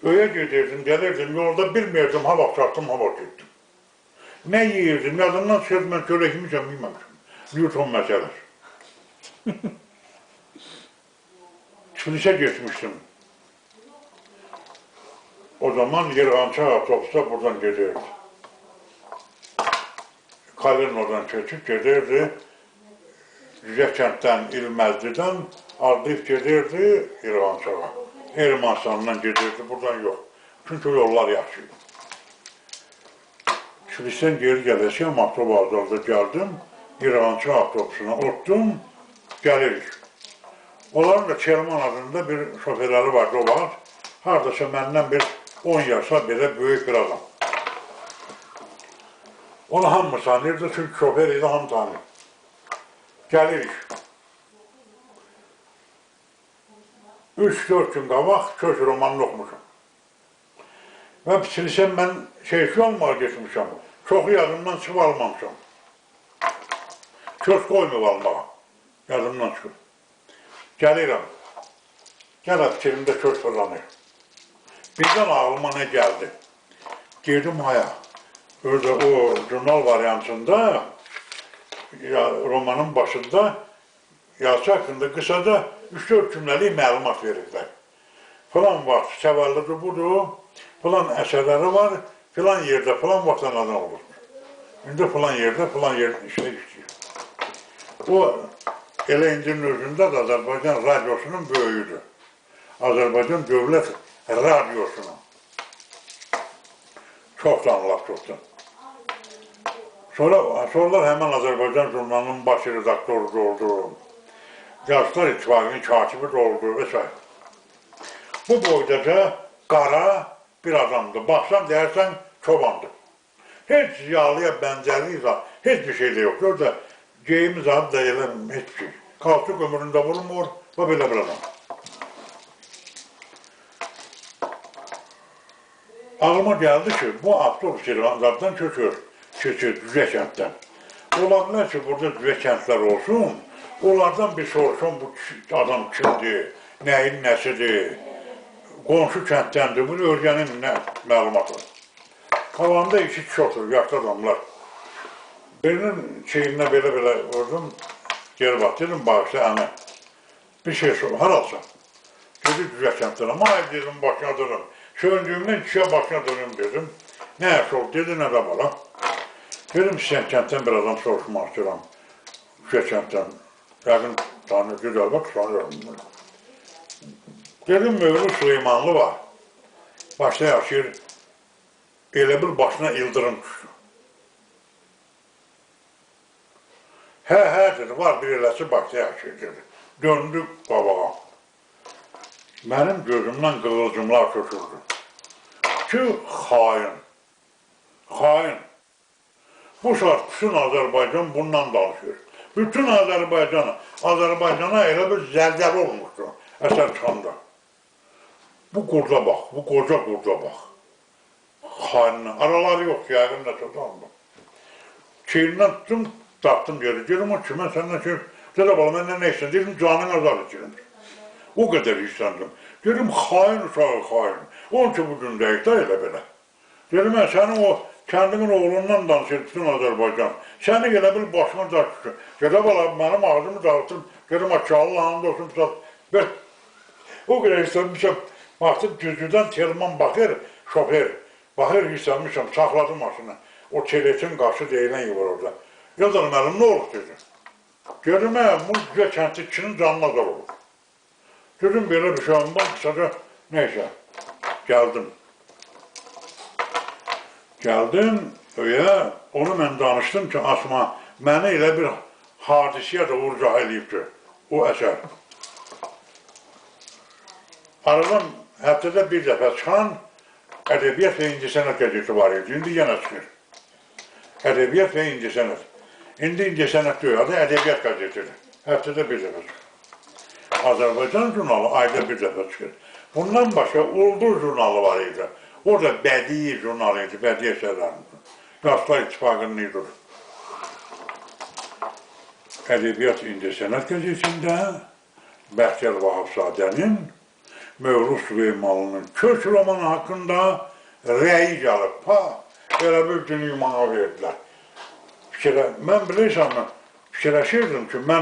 Öyə gedirdim, gəlirdim, yolda bilmirdim, ha vaxt çatdım, ha vaxt getdim. Nə yiyirdim, yadımdan çıxırdım, mən çörəkmişəm, yeməmişim. Newton məsələsi. Tiflisə geçmişdim. O zaman Yırğançı avtobusda buradan gedirdi. Kalinodan keçib gedirdi. Cüzəkənddən, İlməzlidən ardıyıb gedirdi Yırğançığa. Ermənistandan gedirdi, buradan yox. Çünki yollar yaxşıydı. Tiflisdən geri gələsiyəm, avtobazarda gəldim. Yırğançı avtobusuna otdum, gəlirik. Onların da Çelman adında bir şoförləri vardı o vaxt. Haradasa məndən bir 10 yaşa belə böyük bir adam. Onu hamı sanırdı, çünki şoför idi, hamı tanıyır. Gəlirik. 3-4 gün qabaq Kök romanını oxumuşam. Və biçilisəm mən şeyki almağa geçmişəm. Çoxu yadımdan çıxıb almamışam. Kök qoymuq almağa. Yadımdan çıxıb. Gəlirəm. Gələ fikrimdə kök fırlanır. Birdən ağlıma nə gəldi? Girdim aya. Öyle o jurnal variantında, romanın başında yazı hakkında kısaca 3-4 cümləlik məlumat verirlər. Falan vaxt səvəllidir budur, falan əsərləri var, filan yerdə, falan vaxtdan adam olur. İndi falan yerdə işlə işləyir. O, elə indinin özündə də Azərbaycan radyosunun böyüyüdür. Azərbaycan dövlət radyosunun. Çoxdan, laf çoxdan. Sonralar həmən Azərbaycan jurnalının baş redaktoru oldu. Yazıçılar İttifaqının katibi oldu və s. Bu boydaca qara bir adamdır. Baxsan deyərsən çobandır. Heç ziyalıya bənzərliyiz, heç bir şey də yox. Gör də geyimiz adı da elə heç bir şey. Qalçıq ömründə vurmur və belə bir adam. Ağlıma gəldi ki, bu avtobus İrvanlardan keçir Cüzəkənddən. Ola bilər ki, burada Cüzəkəndlər olsun, onlardan bir soruşun, bu adam kimdir, nəyin nəsidir, qonşu kənddəndir, bunu öyrənin məlumat var. Qalanda iki kişi oturur, yaşlı adamlar. Birinin çeyinə belə vurdum, Geri bax, dedim, bağışla, əmi, bir şey sor, haralsan? Dedi, güzel kəmtdən, ama dedim, başına dönüm. Söndüğümden kişiye başına dönüm dedim. Ne sor, dedi, ne de bana. Dedim, sen kəmtdən bir adam soruşmaq istəyirəm. Güzel kəmtdən, yəqin tanrı, güzel bak, sanıyorum. Dedim, Mövlud Süleymanlı var. Başta yaşayır, elə bir başına ildırım düşdü. Hə, dedi, var bir eləsi başta yaşayır, dedi. Döndü qabağa. Mənim gözümdən qığılcımlar köçürdü. Ki, xain. Bu saat bütün Azərbaycan bundan danışır. Bütün Azərbaycana elə bir zəlzələ olmuşdu əsər çıxanda. Bu qurda bax, bu qoca qurda bax. Xainlə, araları yox, yəqin də tutandı. Çeyrindən tuttum, tapdım geri. Dedim, o ki, mən səndən şey, dedə bala, məndən nə istəyən? Dedim, canın azad edirəm. O qədər istəndim. Dedim, xain uşağı xain. Onun ki, bu gün deyik də elə belə. Dedim, mən sənin o kəndinin oğlundan danışır bütün Azərbaycan. Səni elə bil başıma da düşür. Dedə bala, mənim ağzımı dağıtdım. Dedim, Allah hamd olsun, o qədər istənmişəm. Baxdım, güzgüdən telman baxır, şofer. Baxır, istənmişəm, saxladı maşını. O çeletin qaşı deyilən yer var orada. Yazalım, əlim, nə olub, dedi. Dedim, bu güzel kəndli kişinin canına azar olur. Dedim, belə bir şey olmaz, qısaca, neyse, gəldim. Gəldim, onu mən danışdım ki, Asma, məni elə bir hadisiyə də vurcaq eləyib ki, o əsər. Aradan həftədə bir dəfə çıxan Ədəbiyyat və İncəsənət qəzeti var idi, indi yenə çıxır. Ədəbiyyat və İncəsənət. İndi İncəsənət deyil, adı Ədəbiyyat qəzetidir. Həftədə bir dəfə çıxır. Azərbaycan jurnalı ayda bir dəfə çıxır. Bundan başqa Ulduz jurnalı var idi. O da bədii jurnal idi, bədii əsərlərində. Yaşlar İttifaqının idi. Ədəbiyyat İncəsənət qəzetində Bəxtiyar Vahabzadənin Mövlud Süleymanlının Kök romanı haqqında rəyi gəlib. Belə bir gün imana verdilər. Mən bilirsən, fikirləşirdim ki, nə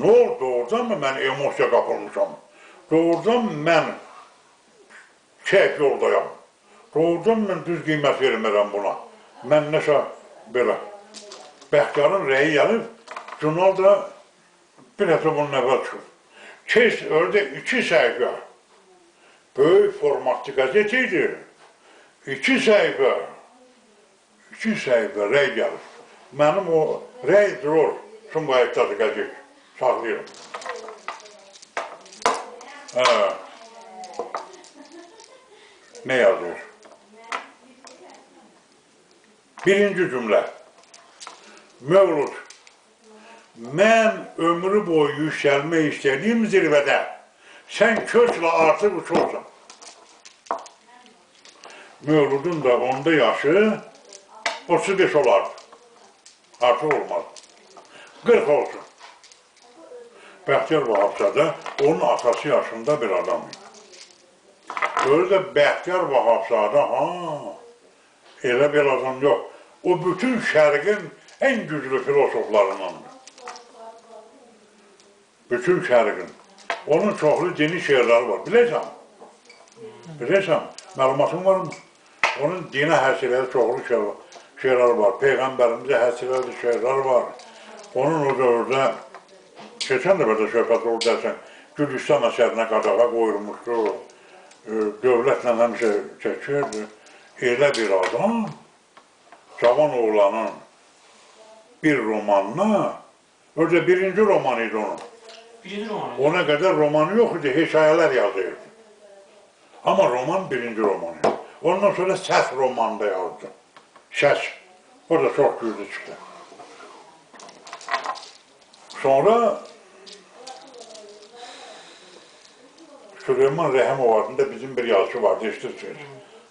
oldu doğrudan mı mən emosiya qapılmışam? Doğrudan mən keyf yoldayam. Doğrudan mən düz qiymət vermərəm buna. Mən nəsə belə. Bəxtiyarın rəyi gəlib, jurnal da bir həftə bunun əvvəl çıxıb. Kes, orada 2 səhifə. Böyük formatlı qəzet idi. 2 səhifə rəy gəlir. Mənim o rəy durur, Sumqayıqdadır qəzet, saxlayıram. Ne yazıyor? Birinci cümlə. Mövlud, mən ömrü boyu yüksəlmək istədiyim zirvədə sən köklə artıq uçursan. Mövludun da onda yaşı 35 olardı. Artıq olmaz. 40 olsun. Bəxtiyar Vahabzadə onun atası yaşında bir adam idi. Öyle de Bəxtiyar Vahabzadə, elə bir adam yox. O bütün şərqin en güclü filosoflarındandır. Bütün şərqin. Onun çoxlu dini şeirləri var. Bilirsən, məlumatın var mı? Onun dinə həsrəli çoxlu şeirləri var. Peyğəmbərimizə həsrəli şeirləri var. Onun o dövrdə, keçən də belə söhbət oldu dersən, Gülüstan əsərinə qadağa qoyulmuşdu. Dövlətlə həmişə çəkirdi. Elə bir adam, Cavan oğlanın bir romanına, önce birinci roman idi onun. Ona kadar romanı yok idi, hikayeler yazıyordu. Ama roman birinci romanı. Ondan sonra Səs romanında yazdı. Səs. O da çok güçlü çıktı. Sonra Süleyman Rəhimov adında bizim bir yazıcı vardı, işitirsiniz.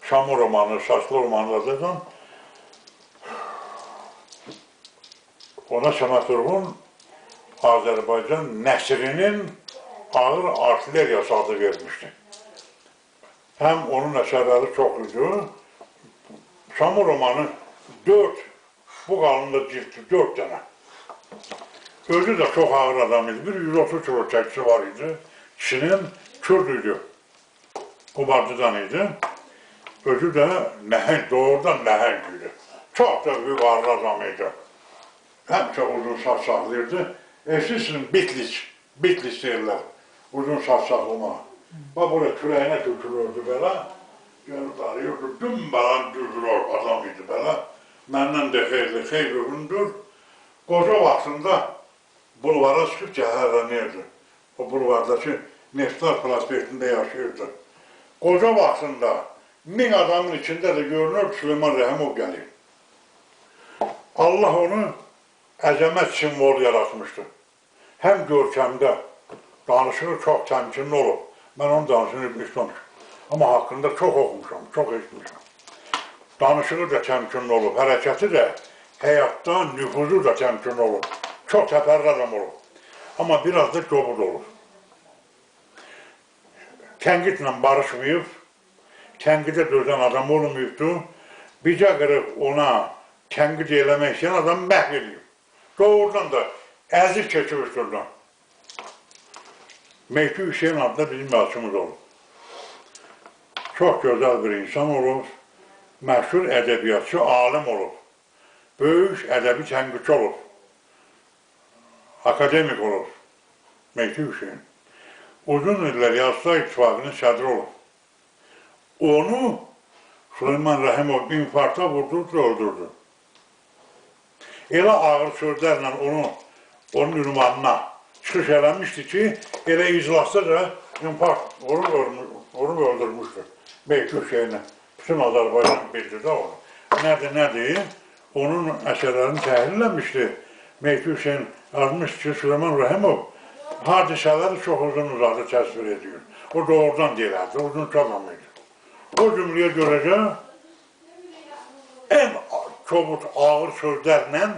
Şamur romanı, Saçlı romanı yazarsan, ona Səməd Vurğun Azərbaycan nəsrinin ağır artilleriyası adı vermişdi. Hem onun əsərləri çox idi. Şamur romanı 4, bu qalında ciltli 4 dənə. Özü də çox ağır adam idi. Bir 130 kilo çəkisi var idi. Kişinin Kürt idi. Qubarcıdan idi. Özü də nəhəng, doğrudan nəhəng idi. Çox da yuvarlı adam idi. Həmişə uzun saç saxlayırdı. Sizin Bitlis deyirlər. Uzun saç saxlama. Bax, buraya kürəyinə tökülürdü belə. Gəlib darıyırdı. Dün bələn düzülür adam idi belə. Məndən də xeyli hündür. Qoca vaxtında bulvara çıxıb cəhərlənirdi. O bulvardakı Neftar prospektində yaşayırdı. Qoca vaxtında 1000 adamın içində də görünür Süleyman Rəhimov gəlir. Allah onu əzəmət simvolu yaratmışdı. Həm görkəmdə danışığı çox təmkinli olub. Mən onun danışığını bilmişəm. Amma haqqında çox oxumuşam, çox eşitmişəm. Danışığı da təmkinli olub, hərəkəti də, həyatda nüfuzu da təmkinli olub. Çox təpərli adam olub. Amma biraz da kobud olub. Tənqidlə barışmayıb, tənqidə dözən adam olmayıbdı. Bircə qırıq ona tənqid eləmək istəyən adam məhv edib. Doğrudan da əziz keçib üstündən. Mehdi Hüseyin adında bizim yazıçımız olub. Çox gözəl bir insan olub, məşhur ədəbiyyatçı, alim olub. Böyük ədəbi tənqidçi olub. Akademik olub. Mehdi Hüseyin. Uzun illər Yazıçılar İttifaqının sədri olub. Onu Süleyman Rəhimov infarkta vurdu, öldürdü. Elə ağır sözlərlə onun ünvanına çıxış eləmişdi ki, elə iclasda da infarkt vurub öldürmüşdü. Mehdi Hüseyin'e. Bütün Azərbaycan bildi də onu. Nədir? Onun əsərlərini təhlilləmişdi. Mehdi Hüseyin yazmış ki, Süleyman Rəhimov hadisələri çox uzun-uzadı təsvir ediyor. O doğrudan deyirdi, uzun adam idi. O cümləyə görəcə ən kobud, ağır sözlərlə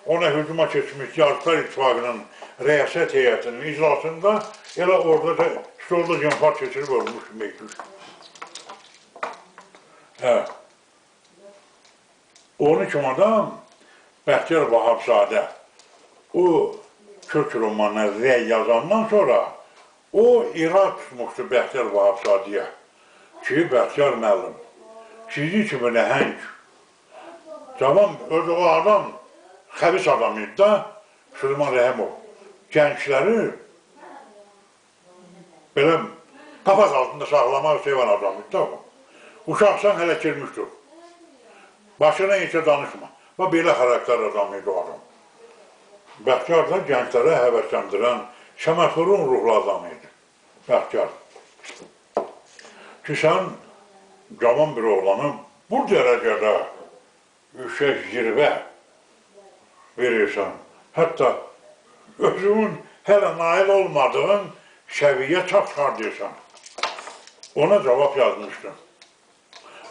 ona hücuma keçmiş Yazıçılar İttifaqının rəyasət heyətinin iclasında elə orada da stolda infarkt keçirib ölmüş Mehdi Hüseyin. Hə. Onun kim adam Bəxtiyar Vahabzadə. O Türk romanına rəy yazandan sonra o irad tutmuşdu Bəxtiyar Vahabzadəyə ki, Bəxtiyar müəllim, sizi kimi nəhəng, cavan, o adam xəbis adam idi da, Süleyman Rəhimov, gəncləri belə qafas altında saxlamaq sevan adam idi da o. Uşaqsan hələ girmişdir. Başına heç danışma. Belə xarakter adam idi o adam. Bəxtiyar da gənclərə həvəsləndirən, Şəmətxurun ruhlu adam idi. Bəxtiyar. Ki, sən cavan bir oğlanı bu dərəcədə yüksək zirvə verirsən. Hətta özünün hələ nail olmadığın səviyyə çap-çıxar deyirsən. Ona cavab yazmışdı.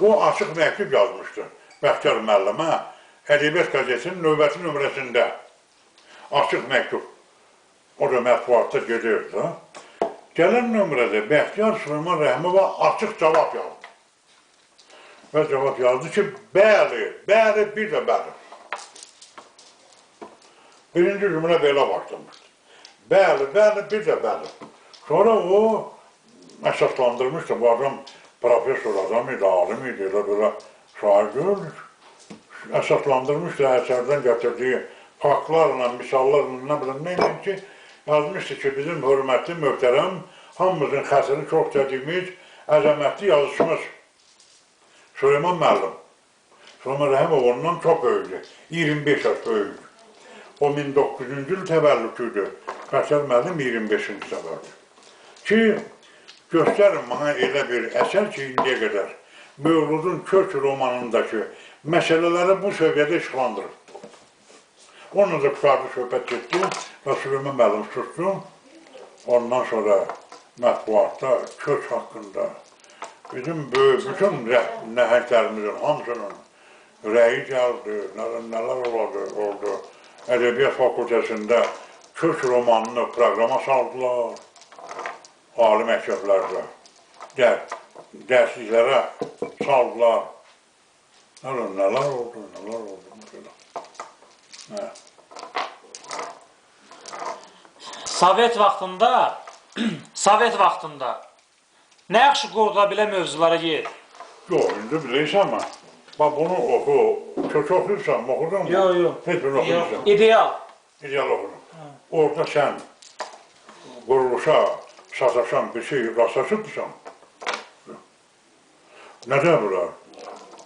O açıq məktub yazmışdı Bəxtiyar müəllimə, Ədəbiyyat qəzetinin növbəti nömrəsində. Açıq məktub. O da mətbuatda gedirdi. Gələn nömrədə Bəxtiyar Süleyman Rəhimova açıq cavab yazdı. Və cavab yazdı ki, bəli, bir də bəli. Birinci cümlə belə başlamışdı. Bəli, bir də bəli. Sonra o əsaslandırmışdı. Bu adam profesör adam idi, alim idi, elə belə şair görülür. Əsaslandırmışdı əsərdən gətirdiyi faktlarla, misallarla, nə biləm, neylə ki, yazmışdı ki, bizim hörmətli, möhtərəm, hamımızın xəsini çox dediyimiz əzəmətli yazışımız Süleyman müəllim. Süleyman Rəhimov ondan çox böyüdü, 25 yaş böyüdü. O 1900-cü il təvəllüdüydü, Bəxtiyar müəllim 25-ci təvəllüdü. Ki, göstərin bana elə bir əsər ki, indiyə qədər Mövludun Kök romanındakı məsələləri bu səviyyədə işlandırır. Onunla da qurarlı söhbət getdi və Süleyman müəllim susdu. Ondan sonra mətbuatda, kök haqqında bizim bütün nəhənglərimizin hamısının rəyi gəldi, nələr oldu. Ədəbiyyat fakültəsində kök romanını proqrama saldılar, ali məktəblərdə, dərsliklərə saldılar. Nələr oldu. Sovet vaxtında nə yaxşı qorula bilən mövzulara yer? Yox, indi bilirsən mi? Bax, bunu oxu. Çox oxuyursan, oxudun mu? Yox. Heç bir oxuyursan. İdeal. İdeal oxudun. Orada sən quruluşa sataşan bir şey rastlaşırsan. Nədir bunlar?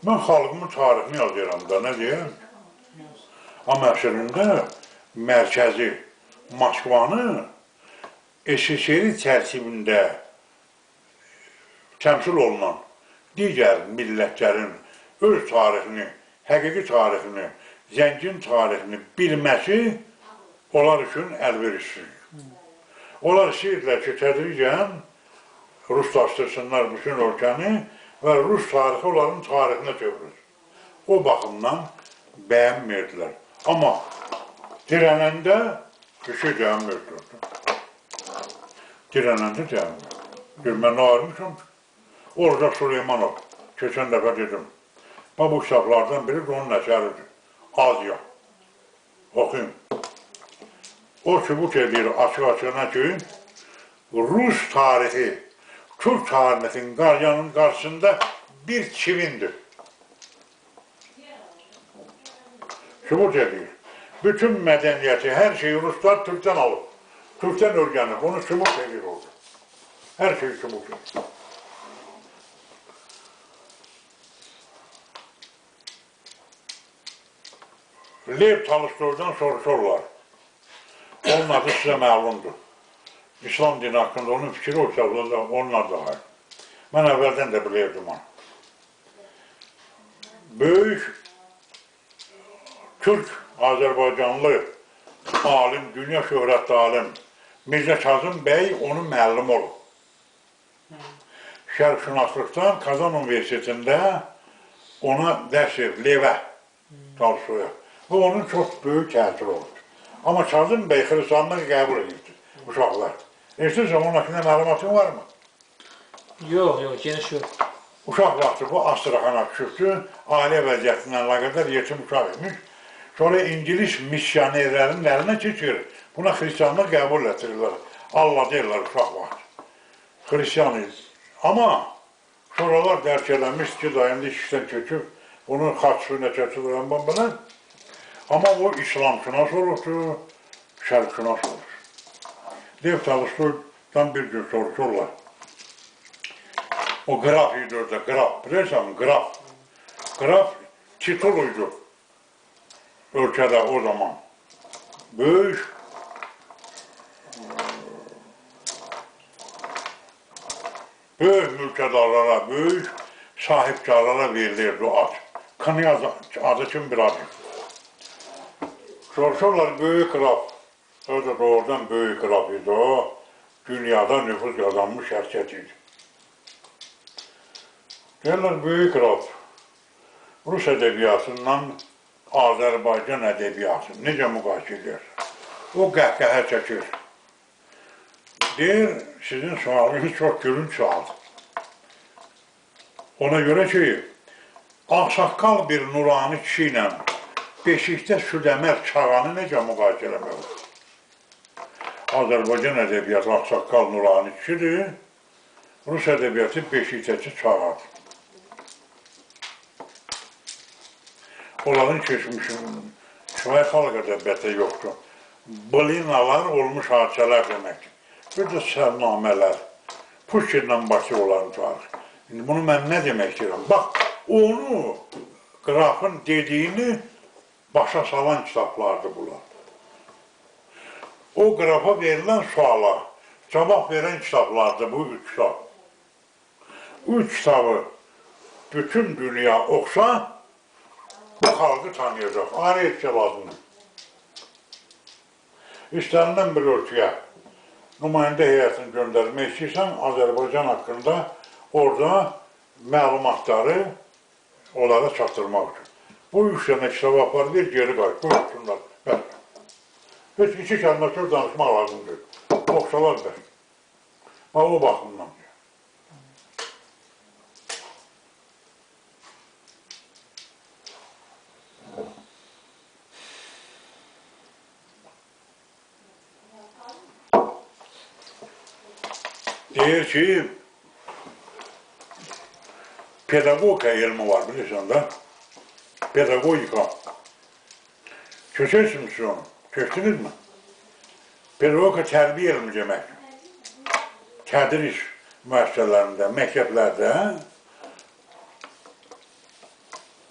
Mən xalqımın tarixini yazıram da, nə deyəm? Amma əslində mərkəzi Moskvanı SSR tərkibində təmsil olunan digər millətlərin öz tarixini, həqiqi tarixini, zəngin tarixini bilməsi onlar üçün əlverişsiz. Onlar istəyirlər ki, tədricən ruslaşdırsınlar bütün ölkəni və Rus tarixi onların tarixinə çevrilir. O baxımdan bəyənmirdilər. Amma dirənəndə bir şey deyəmirdirdi. Dirənəndə deyəmirdir. Mən nə ayrılmışam? Orada Süleymanov, keçən dəfə dedim. Bu kitablardan biri onun əsəridir. Aziya. Oxuyun. O sübut edir açıq-açığına ki, Rus tarixi, Türk tarixinin qarşısında bir çivindir. Sübut edir. Bütün mədəniyyəti, hər şeyi Ruslar Türkdən alıb. Türkdən öyrənib, onu sübut edir orada. Hər şeyi sübut edir. Lev Tolstoy'dan soruşurlar. Onun adı sizə məlumdur. İslam dini haqqında onun fikri o kitabda onlar da var. Mən əvvəldən də bilirdim onu. Böyük Türk, Azərbaycanlı alim, dünya şöhrətli alim Mirzə Kazım bəy onun müəllim olub. Şərqşünaslıqdan Kazan Universitetində ona dərs verir, Levə Tolstoy'a. Bu onun çox böyük təsir oldu. Amma Kazım bəy xristianlığı qəbul edirdi, uşaqlar. Eşitirsən, onun haqqında məlumatın var mı? Yox, geniş yox. Uşaq vaxtı bu Astraxana düşübdü, ailə vəziyyətindən əlaqədar yetim uşaq imiş. Sonra İngilis missionerlərinin əlinə keçir, buna xristianlıq qəbul etirirlər. Allah deyirlər uşaq vaxtı. Xristiyan idi. Amma sonralar dərk eləmiş ki, dayında işdən keçib, bunu xaç suyuna keçirirəm belə. Amma o İslamşünas olubdur, Şərqşünas olur. Lev Tolstoy'dan bir gün soruşurlar. O qraf idi orada, qraf. Bilirsən mi? Qraf. Qraf tituluydu ölkədə o zaman. Böyük mülkədarlara, böyük sahibkarlara verilirdi o ad. Knyaz adı kimi bir adı. Soruşurlar, böyük qraf. O da doğrudan böyük qraf idi o. Dünyada nüfuz qazanmış şəxsiyyət idi. Deyirlər, böyük qraf. Rus ədəbiyyatından Azərbaycan ədəbiyyatı necə müqayisə edir? O qəhqəhə çəkir. Deyir, sizin sualınız çox gülünç sualdır. Ona görə ki, ağsaqqal bir nurani kişi ilə beşikdə südəmər çağanı necə müqayisə eləmək olur? Azərbaycan ədəbiyyatı ağsaqqal nurani kişidir, Rus ədəbiyyatı beşikdəki çağadır. Onların keçmişinin kifayət xalq ədəbiyyatı yoxdur. Blinalar olmuş hadisələr deməkdir. Bir də sərnamələr, Pushkinlə başı olan tarix. İndi bunu mən nə demək istəyirəm? Bax, onu, qrafın dediyini başa salan kitablardır bunlar. O qrafa verilən suala cavab verən kitablardır bu üç kitab. Üç kitabı bütün dünya oxusa, bu xalqı tanıyacaq. Ayrı etki lazımdır. İstənilən bir ölkəyə nümayəndə heyətini göndərmək istəyirsən, Azərbaycan haqqında orada məlumatları onlara çatdırmaq üçün. Bu üç dənə kitabı apar, bir geri qayıt, bu üçünlər. Heç iki kəlmə söz danışmaq lazımdır. Oxşalar da. O baxımdan. Deyir ki, pedagogika elmi var bilirsən də. Pedagogika. Köçərsiniz onu. Köçdünüz mü? Pedagogika tərbiyə elmi demək. Tədris müəssisələrində, məktəblərdə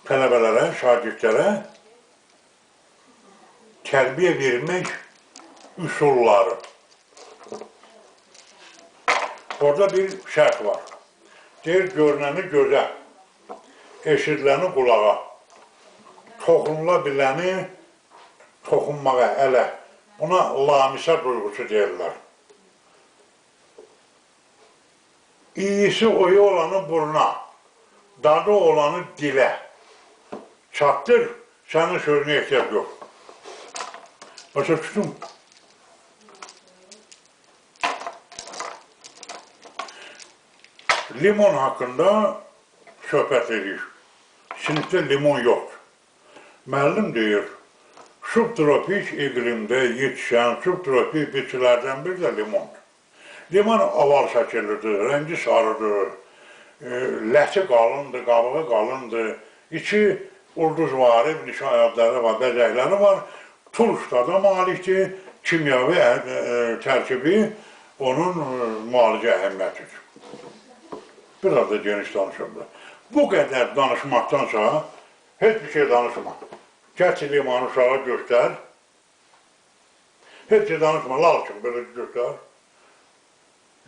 tələbələrə, şagirdlərə tərbiyə vermək üsulları. Orada bir şərt var. Deyir, görünəni gözə, eşidiləni qulağa, toxunula biləni toxunmağa, ələ. Buna lamisə duyğusu deyirlər. İyisi oyu olanı buruna, dadı olanı dilə. Çatdır, sənin sözünə ehtiyac yox. Başa düşdüm. Limon haqqında söhbət edir. Sinifdə limon yoxdur. Müəllim deyir, subtropik iqlimdə yetişən subtropik bitkilərdən bir də limondur. Limon oval şəkillidir, rəngi sarıdır, ləti qalındır, qabığı qalındır, içi ulduzvari, nişan ayaqları var, bəzəkləri var, turşda malikdir, kimyavi tərkibi onun müalicə əhəmmətidir. Biraz da geniş danışımdır. Bu qədər danışmaqdansa heç bir şey danışma. Gətir limanı uşağa göstər. Heç şey danışma, lal kimi belə göstər.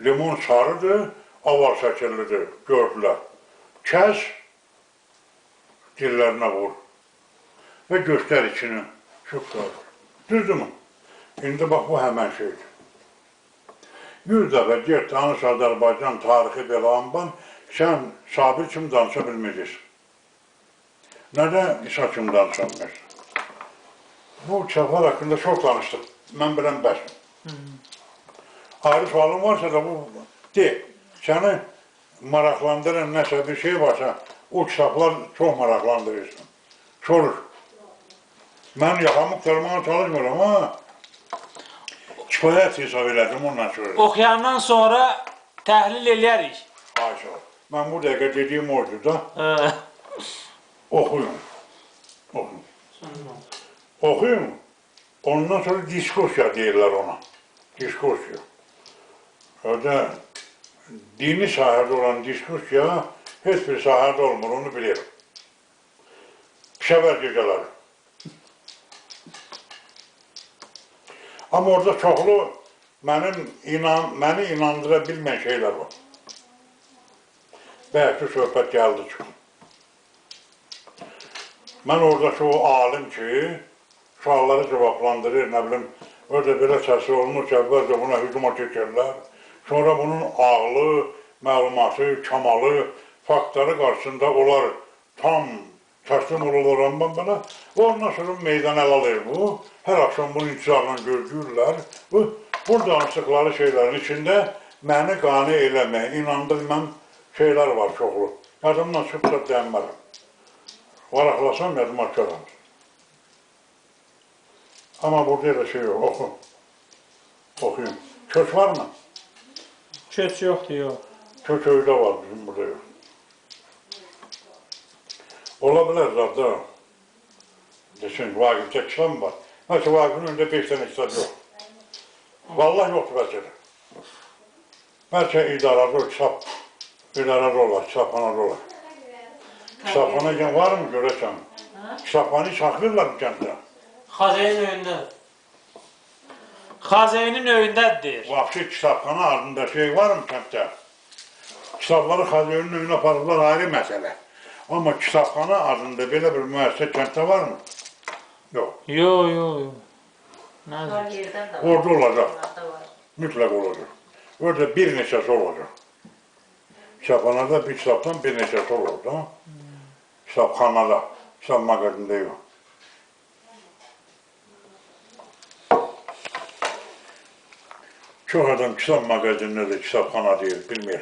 Limon sarıdır, avar şəkillidir, gördülər. Kəs, dillərinə vur və göstər içini. Şükür. Düzdür mü? İndi bax, bu həmən şeydir. 100 dəfə get, tanış Azərbaycan tarixi belə anban, sən Sabir kimi danışa bilməyəcəksin. Nədə İsa kimi danışa bilməyəcəksin. Bu kitablar haqqında çox danışdıq. Mən bilən bəs. Ayrı sualın varsa da bu, de, səni maraqlandıran nəsə bir şey varsa, o kitablar çox maraqlandırırsın. Sorur. Mən yaxamı qırmağa çalışmıram, ha? Kifayət hesab elədim ondan sonra. Oxuyandan sonra təhlil eləyərik. Haşa. Mən bu dəqiqə dediyim oydu da. Oxuyun. Oxuyun. Oxuyun. Ondan sonra diskursiya deyirlər ona. Diskursiya. Orada dini sahədə olan diskursiya heç bir sahədə olmur, onu bilirim. Pişəvər gecələri. Amma orada çoxlu məni inandıra bilməyən şeylər var. Bəlkə söhbət gəldi çıxın. Mən oradakı o alim ki, sualları cevaplandırır, nə bilim, orada belə səsi olmuş, əvvəlcə buna hücuma keçərlər. Sonra bunun ağlı, məlumatı, kamalı, faktları qarşısında onlar tam təslim olurlar belə. Ondan sonra meydan əl alır bu. Hər axşam bunu intizarla gözləyirlər. Bu danışdıqları şeylərin içində məni qane eləmək, inandırmam şeylər var çoxlu. Yadımdan çıxıb da deyənmərəm. Varaqlasam yadıma çıxaram. Amma burada elə şey yox, oxu. Oxuyun. Köç var mı? Köç yoxdur, yox. Köç öydə var bizim burada yox. Ola bilər zaten. Desin, Vaqifdə kitab mı var? Məsələn, Vaqifin önündə 5 dənə kitab yox. Vallahi yoxdur bəlkə də. Bəlkə idarədə kitab, idarədə olar, kitabxanada olar. Kitabxana gen var mı görəsən? Kitabxanayı saxlayırlar mı kəndə? Xazeynin öyündə. Xazeynin öyündədir. Vapşı kitabxana adında şey var mı kəndə? Kitabları Xazeynin öyünə aparırlar ayrı məsələ. Amma kitabxana adında belə bir müəssisə kənddə var mı? Yox. Yox, yox, yox. Nədir? Orada olacaq. Mütləq olacaq. Orada bir neçəsi olacaq. Kitabxanada bir kitabdan bir neçəsi olur da. Kitabxanada, kitab mağazində yox. Çox adam kitab mağazində də kitabxana deyir, bilmir.